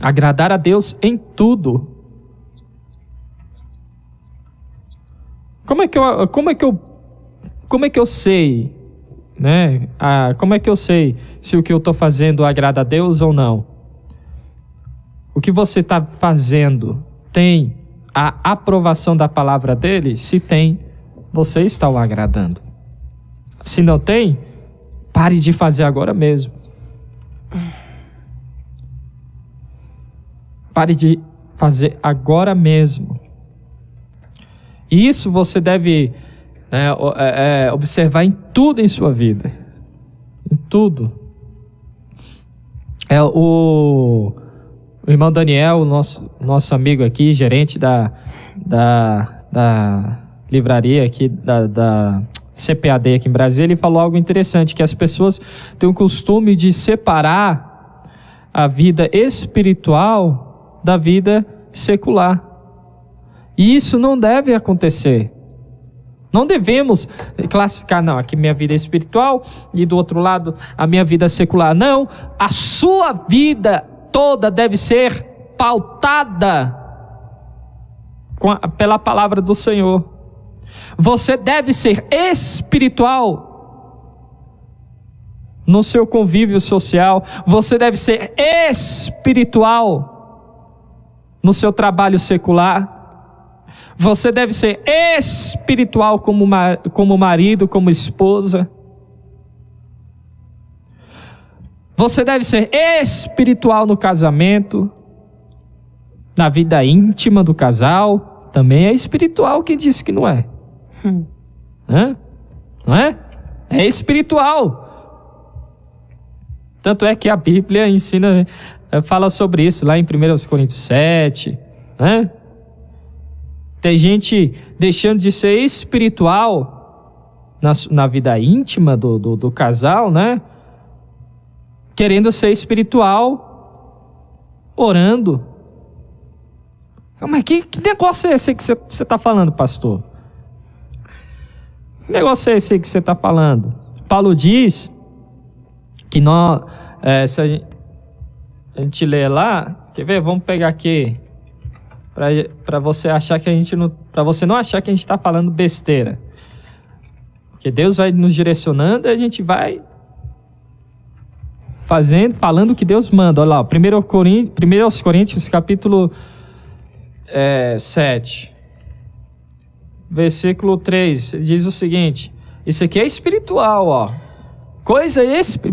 Speaker 1: Agradar a Deus em tudo. Como é que eu sei, né? Como é que eu sei se o que eu estou fazendo agrada a Deus ou não? O que você está fazendo tem a aprovação da palavra dele? Se tem, você está o agradando. Se não tem, pare de fazer agora mesmo. Pare de fazer agora mesmo. E isso você deve observar em tudo em sua vida. Em tudo. O irmão Daniel, nosso amigo aqui, gerente da livraria aqui, da CPAD aqui em Brasília, ele falou algo interessante, que as pessoas têm o costume de separar a vida espiritual da vida secular. E isso não deve acontecer. Não devemos classificar, não, aqui minha vida é espiritual e do outro lado a minha vida secular. Não, a sua vida toda deve ser pautada pela palavra do Senhor. Você deve ser espiritual no seu convívio social. Você deve ser espiritual no seu trabalho secular. Você deve ser espiritual como marido, como esposa. Você deve ser espiritual no casamento, na vida íntima do casal. Também é espiritual. Quem disse que não é? Não é? É espiritual. Tanto é que a Bíblia fala sobre isso lá em 1 Coríntios 7, né? Tem gente deixando de ser espiritual na vida íntima do casal, né? Querendo ser espiritual, orando. Mas que negócio é esse que você está falando, pastor? Que negócio é esse que você está falando? Paulo diz que se a gente lê lá, quer ver? Vamos pegar aqui. Para você achar que para você não achar que a gente está falando besteira, porque Deus vai nos direcionando e a gente vai falando o que Deus manda. Olha lá, 1 Coríntios capítulo 7, versículo 3, diz o seguinte: isso aqui é espiritual, ó. Coisa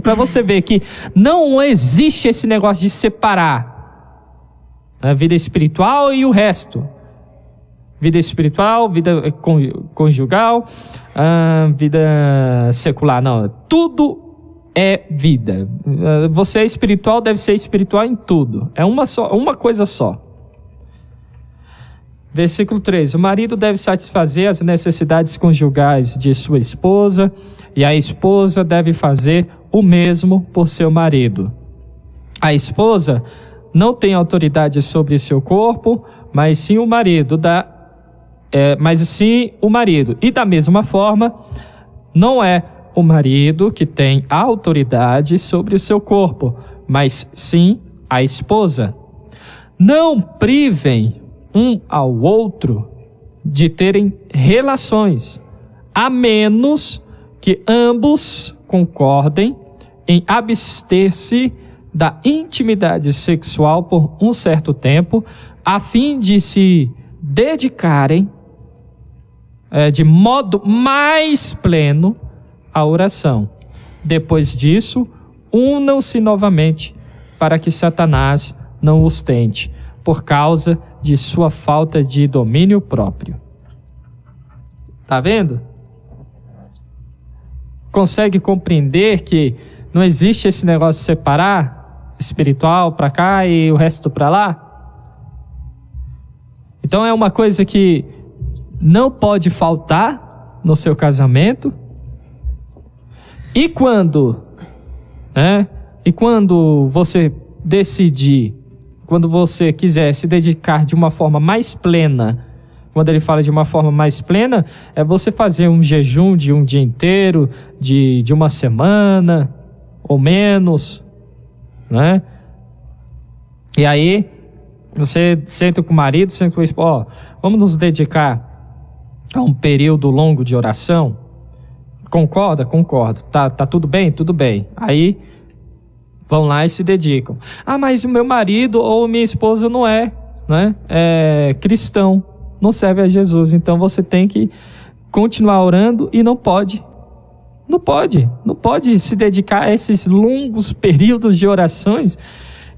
Speaker 1: para você ver que não existe esse negócio de separar a vida espiritual e o resto. Vida espiritual, vida conjugal, vida secular. Não, tudo é vida. Você é espiritual, deve ser espiritual em tudo. É uma coisa só. Versículo 3. O marido deve satisfazer as necessidades conjugais de sua esposa, e a esposa deve fazer o mesmo por seu marido. A esposa não tem autoridade sobre seu corpo, mas sim o marido. E da mesma forma, não é o marido que tem autoridade sobre o seu corpo, mas sim a esposa. Não privem um ao outro de terem relações, a menos que ambos concordem em abster-se da intimidade sexual por um certo tempo, a fim de se dedicarem de modo mais pleno à oração. Depois disso, unam-se novamente, para que Satanás não os tente, por causa de sua falta de domínio próprio. Tá vendo? Consegue compreender que não existe esse negócio de separar espiritual para cá e o resto para lá? Então é uma coisa que não pode faltar no seu casamento. E quando você decidir, quando você quiser se dedicar de uma forma mais plena, quando ele fala de uma forma mais plena, é você fazer um jejum de um dia inteiro, de uma semana, ou menos, né? E aí, você senta com o marido, senta com o esposo, vamos nos dedicar a um período longo de oração? Concorda? Concordo. Tá tudo bem? Tudo bem. Aí, vão lá e se dedicam. Ah, mas o meu marido ou minha esposa não é cristão, não serve a Jesus, então você tem que continuar orando e não pode se dedicar a esses longos períodos de orações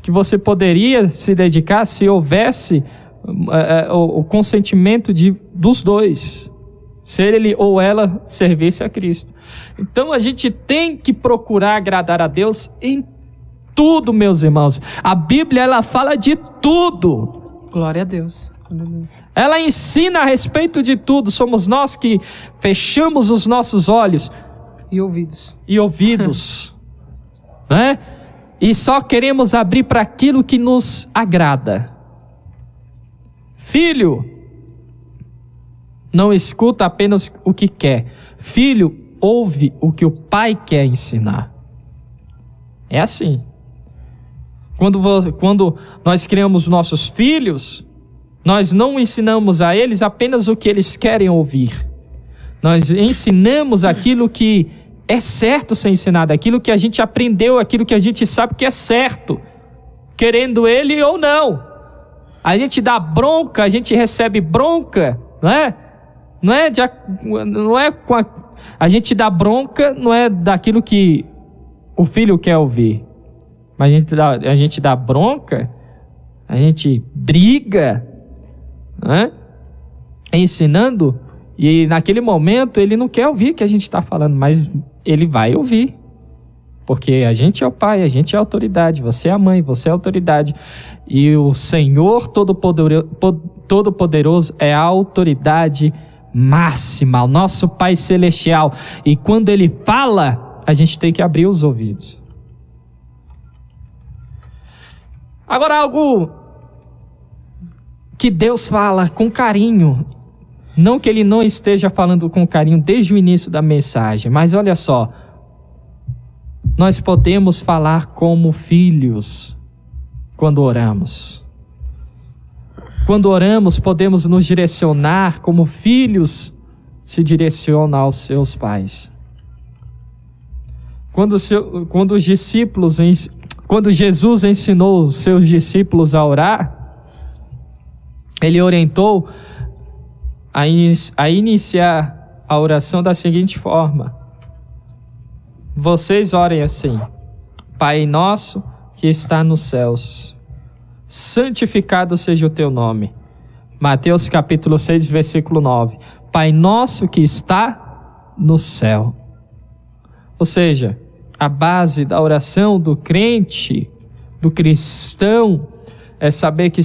Speaker 1: que você poderia se dedicar se houvesse o consentimento dos dois, se ele ou ela servisse a Cristo. Então a gente tem que procurar agradar a Deus em tudo, meus irmãos. A Bíblia, ela fala de tudo.
Speaker 2: Glória a Deus.
Speaker 1: Ela ensina a respeito de tudo. Somos nós que fechamos os nossos olhos
Speaker 2: e ouvidos.
Speaker 1: Né? E só queremos abrir para aquilo que nos agrada. Filho não escuta apenas o que quer. Filho ouve o que o pai quer ensinar. É assim. Quando nós criamos nossos filhos, nós não ensinamos a eles apenas o que eles querem ouvir. Nós ensinamos aquilo que é certo ser ensinado, aquilo que a gente aprendeu, aquilo que a gente sabe que é certo, querendo ele ou não. A gente dá bronca, a gente recebe bronca, não é? A gente dá bronca, não é daquilo que o filho quer ouvir. Mas a gente dá bronca, a gente briga, né? Ensinando, e naquele momento ele não quer ouvir o que a gente está falando, mas ele vai ouvir, porque a gente é o pai, a gente é a autoridade, você é a mãe, você é a autoridade, e o Senhor Todo-Poderoso é a autoridade máxima, o nosso Pai Celestial, e quando ele fala, a gente tem que abrir os ouvidos. Agora, algo que Deus fala com carinho, não que ele não esteja falando com carinho desde o início da mensagem, mas olha só, nós podemos falar como filhos quando oramos. Quando oramos, podemos nos direcionar como filhos se direcionam aos seus pais. Quando Jesus ensinou os seus discípulos a orar, ele orientou a iniciar a oração da seguinte forma: vocês orem assim: Pai nosso que está nos céus, santificado seja o teu nome. Mateus capítulo 6, versículo 9. Pai nosso que está no céu. Ou seja, a base da oração do crente, do cristão, é saber que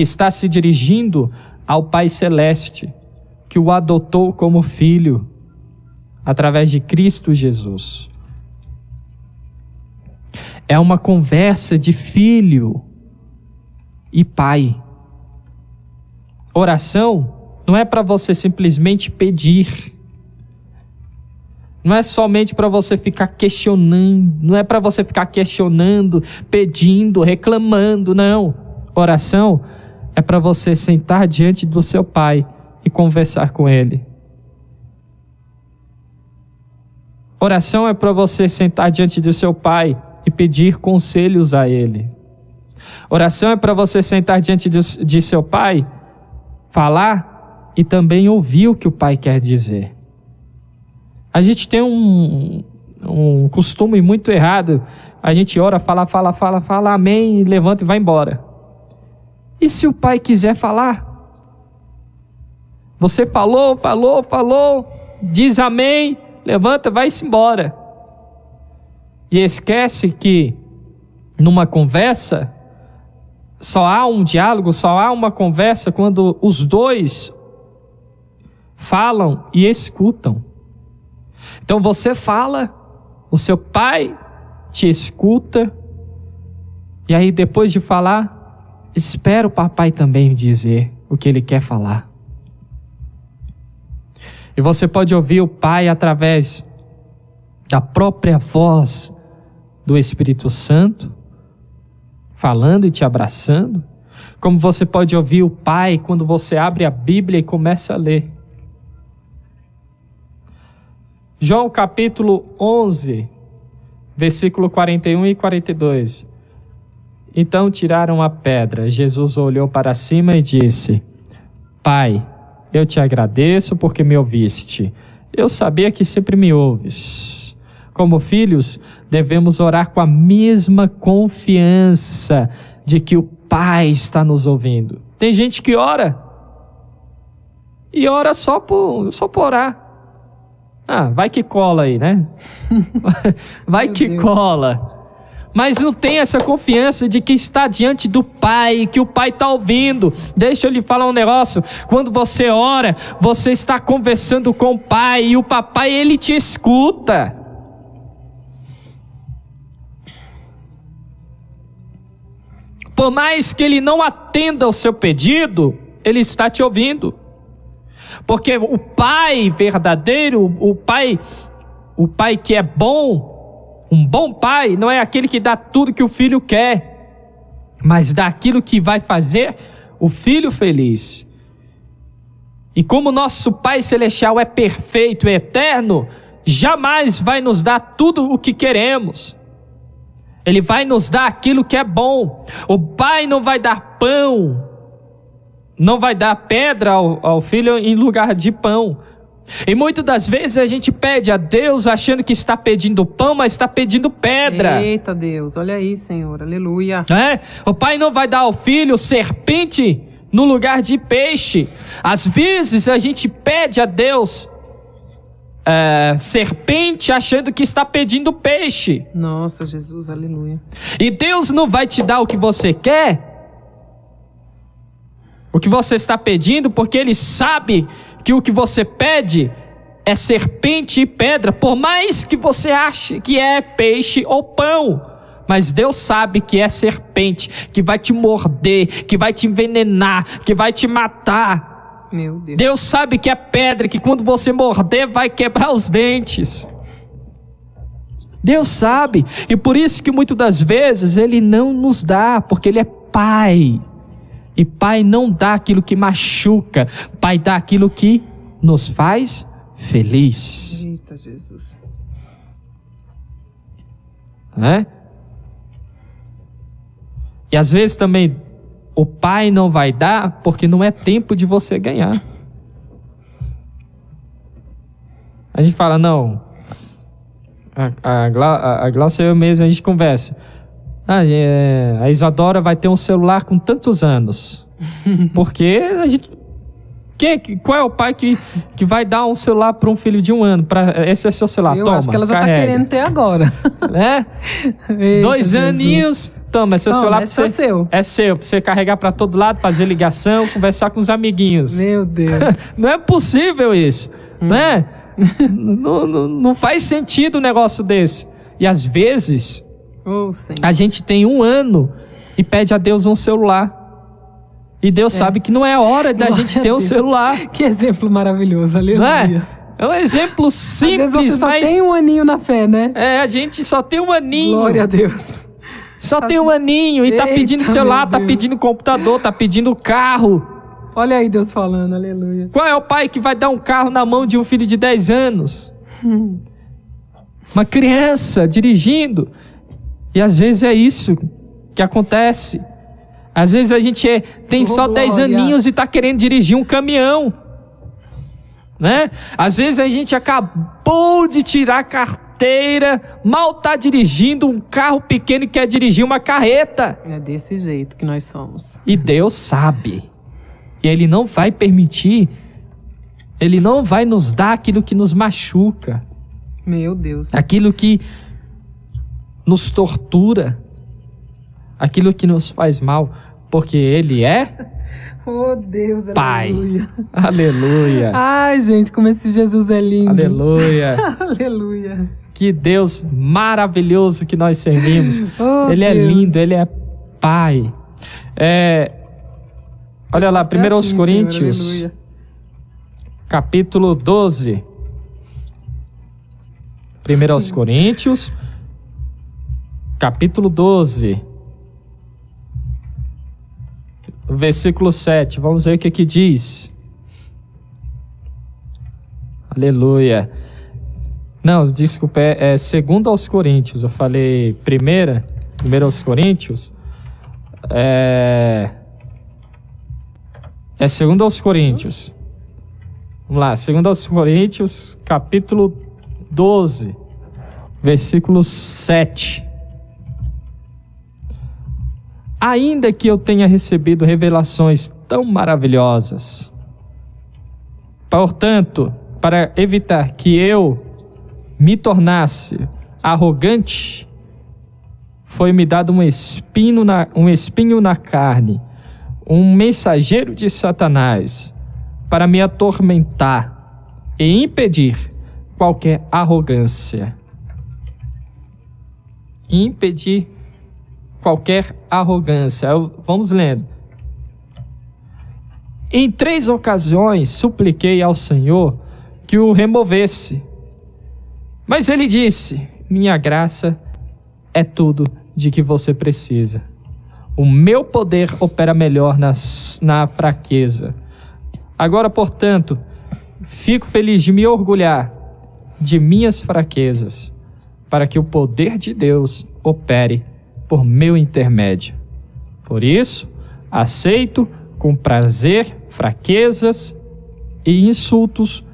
Speaker 1: está se dirigindo ao Pai Celeste, que o adotou como filho, através de Cristo Jesus. É uma conversa de filho e pai. Oração não é para você simplesmente pedir. Não é somente para você ficar questionando, não é para você ficar questionando, pedindo, reclamando, não. Oração é para você sentar diante do seu Pai e conversar com Ele. Oração é para você sentar diante do seu Pai e pedir conselhos a Ele. Oração é para você sentar diante de seu Pai, falar e também ouvir o que o Pai quer dizer. A gente tem um costume muito errado. A gente ora, fala, amém, levanta e vai embora. E se o Pai quiser falar? Você falou, diz amém, levanta, vai-se embora. E esquece que numa conversa, só há um diálogo, só há uma conversa quando os dois falam e escutam. Então você fala, o seu Pai te escuta, e aí depois de falar, espera o papai também dizer o que ele quer falar. E você pode ouvir o Pai através da própria voz do Espírito Santo, falando e te abraçando, como você pode ouvir o Pai quando você abre a Bíblia e começa a ler. João capítulo 11, versículo 41 e 42. Então tiraram a pedra. Jesus olhou para cima e disse: Pai, eu te agradeço porque me ouviste. Eu sabia que sempre me ouves. Como filhos, devemos orar com a mesma confiança de que o Pai está nos ouvindo. Tem gente que ora e ora só por orar. Vai que cola aí, né? Vai que cola. Mas não tem essa confiança de que está diante do Pai, que o Pai está ouvindo. Deixa eu lhe falar um negócio. Quando você ora, você está conversando com o Pai, e o papai, ele te escuta. Por mais que ele não atenda ao seu pedido, ele está te ouvindo. Porque o Pai verdadeiro, o Pai que é bom, um bom Pai, não é aquele que dá tudo que o filho quer, mas dá aquilo que vai fazer o filho feliz. E como nosso Pai Celestial é perfeito e eterno, jamais vai nos dar tudo o que queremos. Ele vai nos dar aquilo que é bom. O Pai não vai dar pão, não vai dar pedra ao filho em lugar de pão. E muitas das vezes a gente pede a Deus achando que está pedindo pão, mas está pedindo pedra.
Speaker 2: Eita Deus, olha aí, Senhor, aleluia.
Speaker 1: O Pai não vai dar ao filho serpente no lugar de peixe. Às vezes a gente pede a Deus serpente achando que está pedindo peixe.
Speaker 2: Nossa, Jesus, aleluia.
Speaker 1: E Deus não vai te dar o que você quer, o que você está pedindo, porque Ele sabe que o que você pede é serpente e pedra, por mais que você ache que é peixe ou pão. Mas Deus sabe que é serpente, que vai te morder, que vai te envenenar, que vai te matar.
Speaker 2: Meu Deus.
Speaker 1: Deus sabe que é pedra, que quando você morder vai quebrar os dentes. Deus sabe, e por isso que muitas das vezes Ele não nos dá, porque Ele é Pai. E Pai não dá aquilo que machuca, Pai dá aquilo que nos faz feliz.
Speaker 2: Eita Jesus.
Speaker 1: E às vezes também o Pai não vai dar porque não é tempo de você ganhar. A gente fala, não, a Glaucia e eu mesmo, a gente conversa. A Isadora vai ter um celular com tantos anos. Porque a gente... Qual é o pai que vai dar um celular para um filho de 1 ano? Esse é seu celular,
Speaker 2: eu
Speaker 1: toma,
Speaker 2: acho que ela já está querendo ter agora.
Speaker 1: Eita, 2 aninhos, toma, esse celular
Speaker 2: é seu.
Speaker 1: É seu, para você carregar para todo lado, fazer ligação, conversar com os amiguinhos.
Speaker 2: Meu Deus.
Speaker 1: Não é possível isso, né? Não faz sentido um negócio desse. E às vezes, a gente tem 1 ano e pede a Deus um celular. E Deus sabe que não é hora da gente ter um celular.
Speaker 2: Que exemplo maravilhoso, aleluia.
Speaker 1: É um exemplo simples,
Speaker 2: às vezes você só tem 1 aninho na fé, né?
Speaker 1: A gente só tem 1 aninho.
Speaker 2: Glória a Deus.
Speaker 1: Só tem um aninho e tá pedindo celular, tá pedindo computador, tá pedindo carro.
Speaker 2: Olha aí Deus falando, aleluia.
Speaker 1: Qual é o pai que vai dar um carro na mão de um filho de 10 anos? Uma criança dirigindo. E às vezes é isso que acontece. Às vezes a gente tem só 10 aninhos e tá querendo dirigir um caminhão. Né? Às vezes a gente acabou de tirar a carteira, mal tá dirigindo um carro pequeno e quer dirigir uma carreta.
Speaker 2: É desse jeito que nós somos.
Speaker 1: E Deus sabe. E Ele não vai permitir, Ele não vai nos dar aquilo que nos machuca.
Speaker 2: Meu Deus.
Speaker 1: Aquilo que nos tortura. Aquilo que nos faz mal. Porque Ele é
Speaker 2: oh Deus,
Speaker 1: Pai.
Speaker 2: Aleluia.
Speaker 1: Aleluia.
Speaker 2: Ai, gente, como esse Jesus é lindo.
Speaker 1: Aleluia.
Speaker 2: Aleluia.
Speaker 1: Que Deus maravilhoso que nós servimos.
Speaker 2: Oh,
Speaker 1: Ele é lindo, Ele é Pai. Olha lá, 1 Coríntios,
Speaker 2: Senhor,
Speaker 1: capítulo 12. 1 Coríntios, capítulo 12. Versículo 7. Vamos ver o que diz. Aleluia. Não, desculpa, é 2 aos Coríntios. Eu falei 1 aos Coríntios. É 2 aos Coríntios. Vamos lá, 2 aos Coríntios, capítulo 12, versículo 7. Ainda que eu tenha recebido revelações tão maravilhosas, portanto, para evitar que eu me tornasse arrogante, foi-me dado um espinho na carne, um mensageiro de Satanás, para me atormentar e impedir qualquer arrogância. Impedir qualquer arrogância. Vamos lendo. Em 3 ocasiões supliquei ao Senhor que o removesse, mas ele disse: minha graça é tudo de que você precisa. O meu poder opera melhor na fraqueza. Agora, portanto, fico feliz de me orgulhar de minhas fraquezas, para que o poder de Deus opere por meu intermédio. Por isso, aceito com prazer fraquezas e insultos,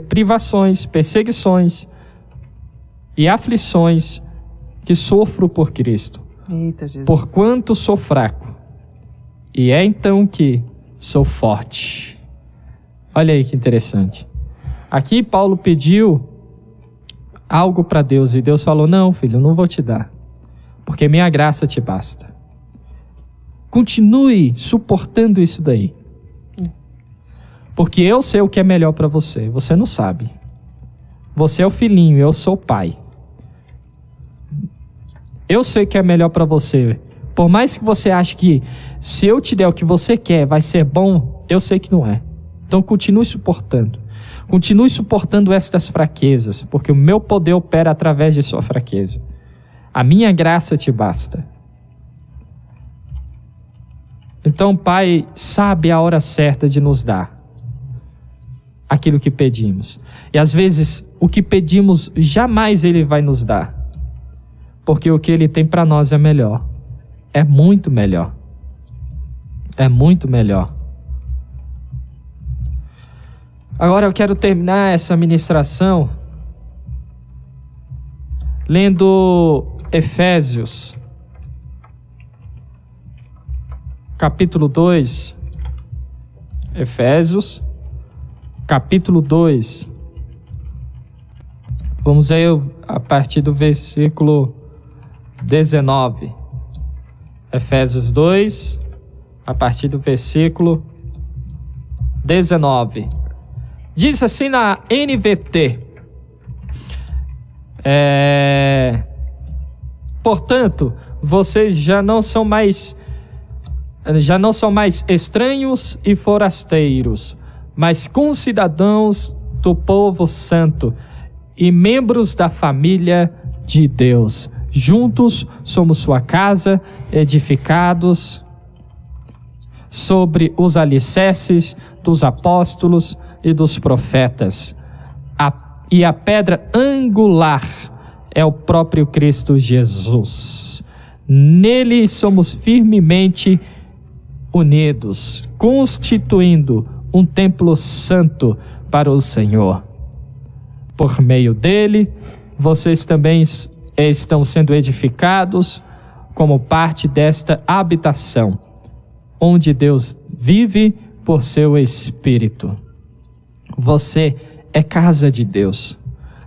Speaker 1: privações, perseguições e aflições que sofro por Cristo.
Speaker 2: Eita, Jesus.
Speaker 1: Porquanto sou fraco, e é então que sou forte. Olha aí que interessante. Aqui Paulo pediu algo para Deus e Deus falou: não, filho, eu não vou te dar, porque minha graça te basta. Continue suportando isso daí, porque eu sei o que é melhor para você. Você não sabe. Você é o filhinho, eu sou o pai. Eu sei o que é melhor para você. Por mais que você ache que se eu te der o que você quer vai ser bom, eu sei que não é. Então continue suportando. Continue suportando estas fraquezas, porque o meu poder opera através de sua fraqueza. A minha graça te basta. Então o Pai sabe a hora certa de nos dar aquilo que pedimos. E às vezes o que pedimos jamais Ele vai nos dar, porque o que Ele tem para nós é melhor. É muito melhor. É muito melhor. Agora eu quero terminar essa ministração lendo Efésios, capítulo 2. Efésios, capítulo 2. Vamos aí a partir do versículo 19. Efésios 2, a partir do versículo 19. Diz assim na NVT: portanto, vocês já não são mais estranhos e forasteiros, mas concidadãos do povo santo e membros da família de Deus, Juntos somos sua casa, edificados sobre os alicerces dos apóstolos e dos profetas. E a pedra angular é o próprio Cristo Jesus. Nele somos firmemente unidos, constituindo um templo santo para o Senhor. Por meio dele, vocês também estão sendo edificados como parte desta habitação, onde Deus vive por seu Espírito. Você é casa de Deus.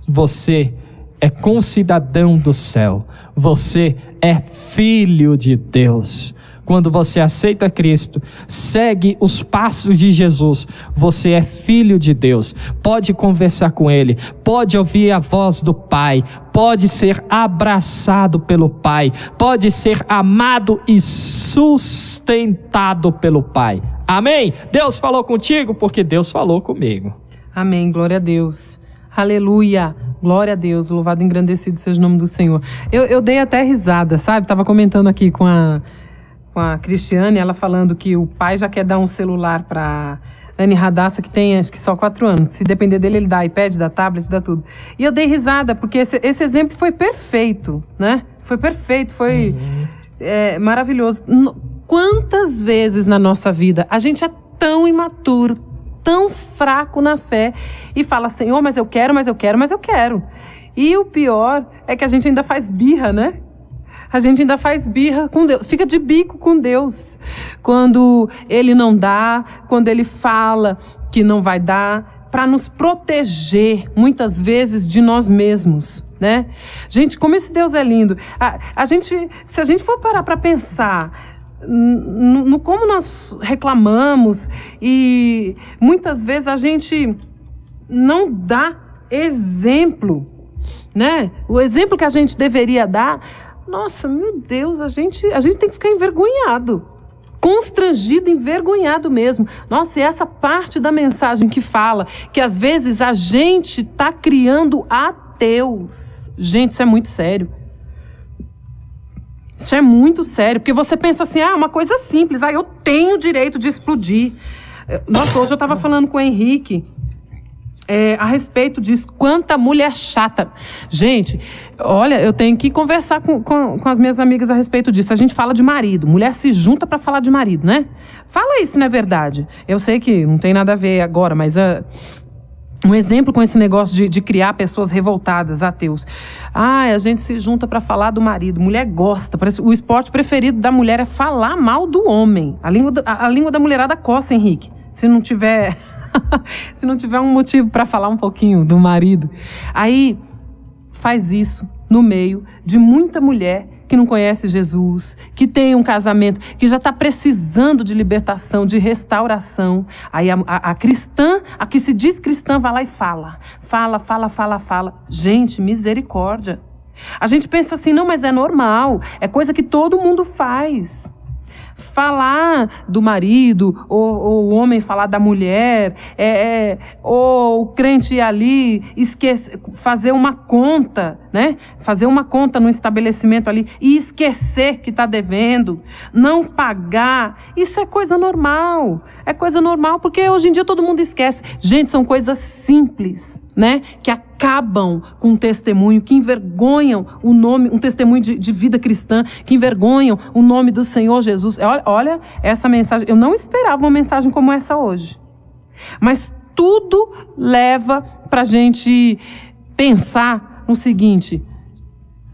Speaker 1: Você é concidadão do céu. Você é filho de Deus. Quando você aceita Cristo, segue os passos de Jesus, você é filho de Deus. Pode conversar com Ele, pode ouvir a voz do Pai, pode ser abraçado pelo Pai, pode ser amado e sustentado pelo Pai. Amém? Deus falou contigo porque Deus falou comigo.
Speaker 2: Amém, glória a Deus. Aleluia, glória a Deus, louvado e engrandecido seja o nome do Senhor. Eu dei até risada, sabe? Estava comentando aqui com a Cristiane, ela falando que o pai já quer dar um celular para Anne Radassa, que tem acho que só 4 anos. Se depender dele, ele dá iPad, dá tablet, dá tudo. E eu dei risada, porque esse exemplo foi perfeito, né? Foi perfeito, foi maravilhoso. Quantas vezes na nossa vida a gente é tão imaturo, tão fraco na fé e fala, Senhor, mas eu quero, mas eu quero, mas eu quero. E o pior é que a gente ainda faz birra, né? A gente ainda faz birra com Deus, fica de bico com Deus. Quando Ele não dá, quando Ele fala que não vai dar, para nos proteger, muitas vezes, de nós mesmos, né? Gente, como esse Deus é lindo. Se a gente for parar para pensar no como nós reclamamos e muitas vezes a gente não dá exemplo, né? O exemplo que a gente deveria dar, nossa, meu Deus, a gente tem que ficar envergonhado, constrangido, envergonhado mesmo. Nossa, e essa parte da mensagem que fala que às vezes a gente está criando ateus. Gente, isso é muito sério. Isso é muito sério, porque você pensa assim, uma coisa simples, eu tenho o direito de explodir. Nossa, hoje eu estava falando com o Henrique a respeito disso, quanta mulher chata. Gente, olha, eu tenho que conversar com as minhas amigas a respeito disso. A gente fala de marido, mulher se junta para falar de marido, né? Fala isso, não é verdade? Eu sei que não tem nada a ver agora, mas um exemplo com esse negócio de criar pessoas revoltadas, ateus. A gente se junta para falar do marido. Mulher gosta. Parece, o esporte preferido da mulher é falar mal do homem. A língua da mulherada coça, Henrique. Se não tiver um motivo para falar um pouquinho do marido. Aí faz isso no meio de muita mulher que não conhece Jesus, que tem um casamento, que já está precisando de libertação, de restauração. Aí a cristã, a que se diz cristã, vai lá e fala. Fala. Gente, misericórdia. A gente pensa assim, não, mas é normal, é coisa que todo mundo faz. Falar do marido, ou o homem falar da mulher, ou o crente ir ali, fazer uma conta, né? Fazer uma conta no estabelecimento ali e esquecer que está devendo, não pagar. Isso é coisa normal. É coisa normal, porque hoje em dia todo mundo esquece. Gente, são coisas simples, né? Que acabam com um testemunho, que envergonham o nome, um testemunho de vida cristã, que envergonham o nome do Senhor Jesus. Olha essa mensagem. Eu não esperava uma mensagem como essa hoje. Mas tudo leva para a gente pensar no seguinte: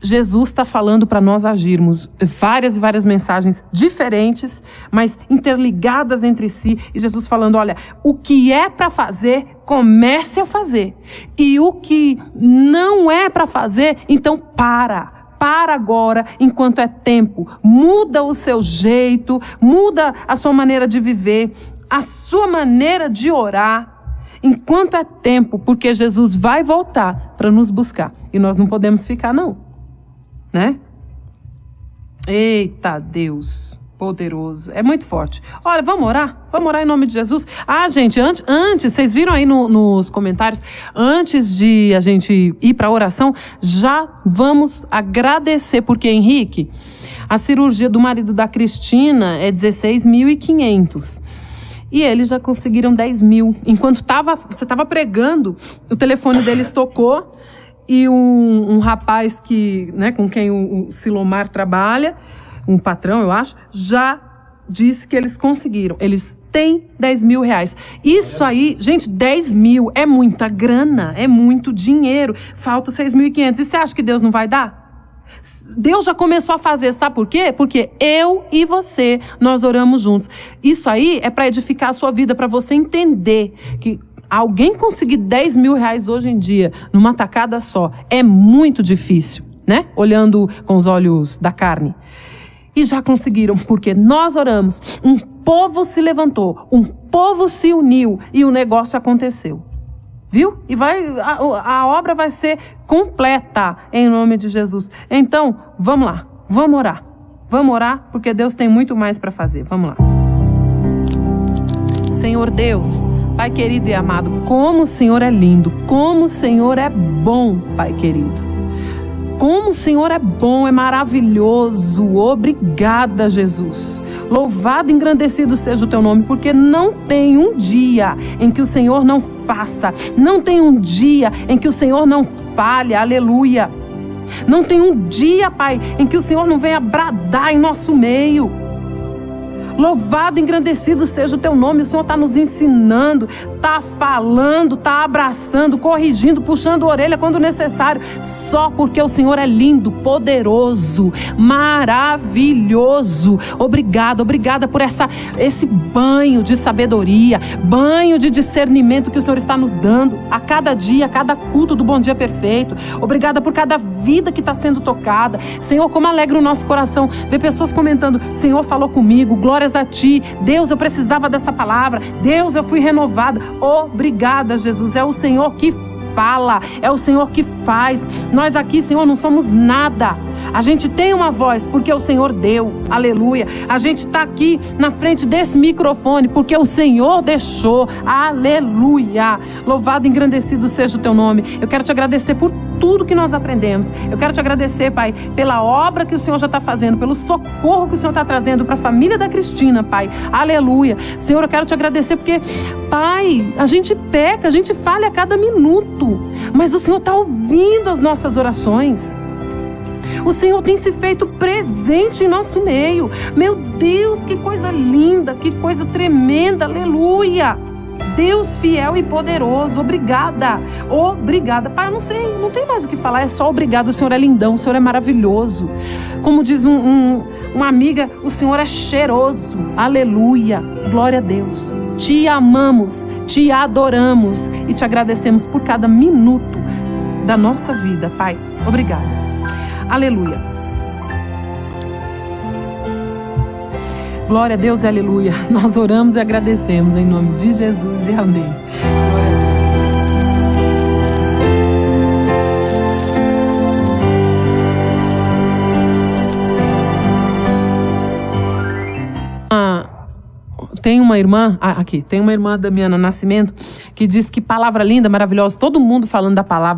Speaker 2: Jesus está falando para nós agirmos. Várias e várias mensagens diferentes, mas interligadas entre si. E Jesus falando, olha, o que é para fazer, comece a fazer. E o que não é para fazer, então para agora, enquanto é tempo. Muda o seu jeito, muda a sua maneira de viver, a sua maneira de orar, enquanto é tempo, porque Jesus vai voltar para nos buscar. E nós não podemos ficar, não. Né? Eita Deus, Poderoso. É muito forte. Olha, vamos orar? Vamos orar em nome de Jesus? Ah, gente, antes vocês viram aí nos comentários, antes de a gente ir para a oração, já vamos agradecer, porque, Henrique, a cirurgia do marido da Cristina é 16.500. E eles já conseguiram 10 mil. Enquanto você estava pregando, o telefone deles tocou e um rapaz com quem o Silomar trabalha, um patrão, eu acho, já disse que eles conseguiram. Eles têm 10 mil reais. Isso aí, gente, 10 mil é muita grana, é muito dinheiro. Falta 6.500. E você acha que Deus não vai dar? Deus já começou a fazer, sabe por quê? Porque eu e você, nós oramos juntos. Isso aí é para edificar a sua vida, para você entender que alguém conseguir 10 mil reais hoje em dia, numa tacada só, é muito difícil, né? Olhando com os olhos da carne. E já conseguiram, porque nós oramos, um povo se levantou, um povo se uniu e o negócio aconteceu. Viu? E a obra vai ser completa em nome de Jesus. Então, vamos lá, vamos orar. Vamos orar, porque Deus tem muito mais para fazer. Vamos lá. Senhor Deus, Pai querido e amado, como o Senhor é lindo, como o Senhor é bom, Pai querido. Como o Senhor é bom, é maravilhoso. Obrigada, Jesus. Louvado e engrandecido seja o teu nome, porque não tem um dia em que o Senhor não faça. Não tem um dia em que o Senhor não fale. Aleluia. Não tem um dia, Pai, em que o Senhor não venha bradar em nosso meio. Louvado e engrandecido seja o teu nome. O Senhor está nos ensinando, está falando, está abraçando, corrigindo, puxando a orelha quando necessário, só porque o Senhor é lindo, poderoso, maravilhoso. Obrigada por esse banho de sabedoria, banho de discernimento que o Senhor está nos dando a cada dia, a cada culto do Bom Dia Perfeito. Obrigada por cada vida que está sendo tocada. Senhor, como alegra o nosso coração ver pessoas comentando: Senhor falou comigo, glória a ti, Deus, eu precisava dessa palavra, Deus, eu fui renovada. Obrigada, Jesus. É o Senhor que fala, é o Senhor que faz. Nós aqui, Senhor, não somos nada. A gente tem uma voz porque o Senhor deu, aleluia. A gente está aqui na frente desse microfone porque o Senhor deixou, aleluia. Louvado e engrandecido seja o teu nome. Eu quero te agradecer por tudo que nós aprendemos. Eu quero te agradecer, Pai, pela obra que o Senhor já está fazendo, pelo socorro que o Senhor está trazendo para a família da Cristina, Pai, aleluia. Senhor, eu quero te agradecer porque, Pai, a gente peca, a gente falha a cada minuto, mas o Senhor está ouvindo as nossas orações. O Senhor tem se feito presente em nosso meio. Meu Deus, que coisa linda, que coisa tremenda, aleluia. Deus fiel e poderoso, obrigada. Pai, eu não sei, não tem mais o que falar, é só obrigado. O Senhor é lindão, o Senhor é maravilhoso. Como diz uma amiga, o Senhor é cheiroso, aleluia, glória a Deus. Te amamos, te adoramos e te agradecemos por cada minuto da nossa vida, Pai, obrigada. Aleluia. Glória a Deus e aleluia. Nós oramos e agradecemos em nome de Jesus e amém. Tem uma irmã, tem uma irmã da Damiana Nascimento, que diz que palavra linda, maravilhosa, todo mundo falando da palavra,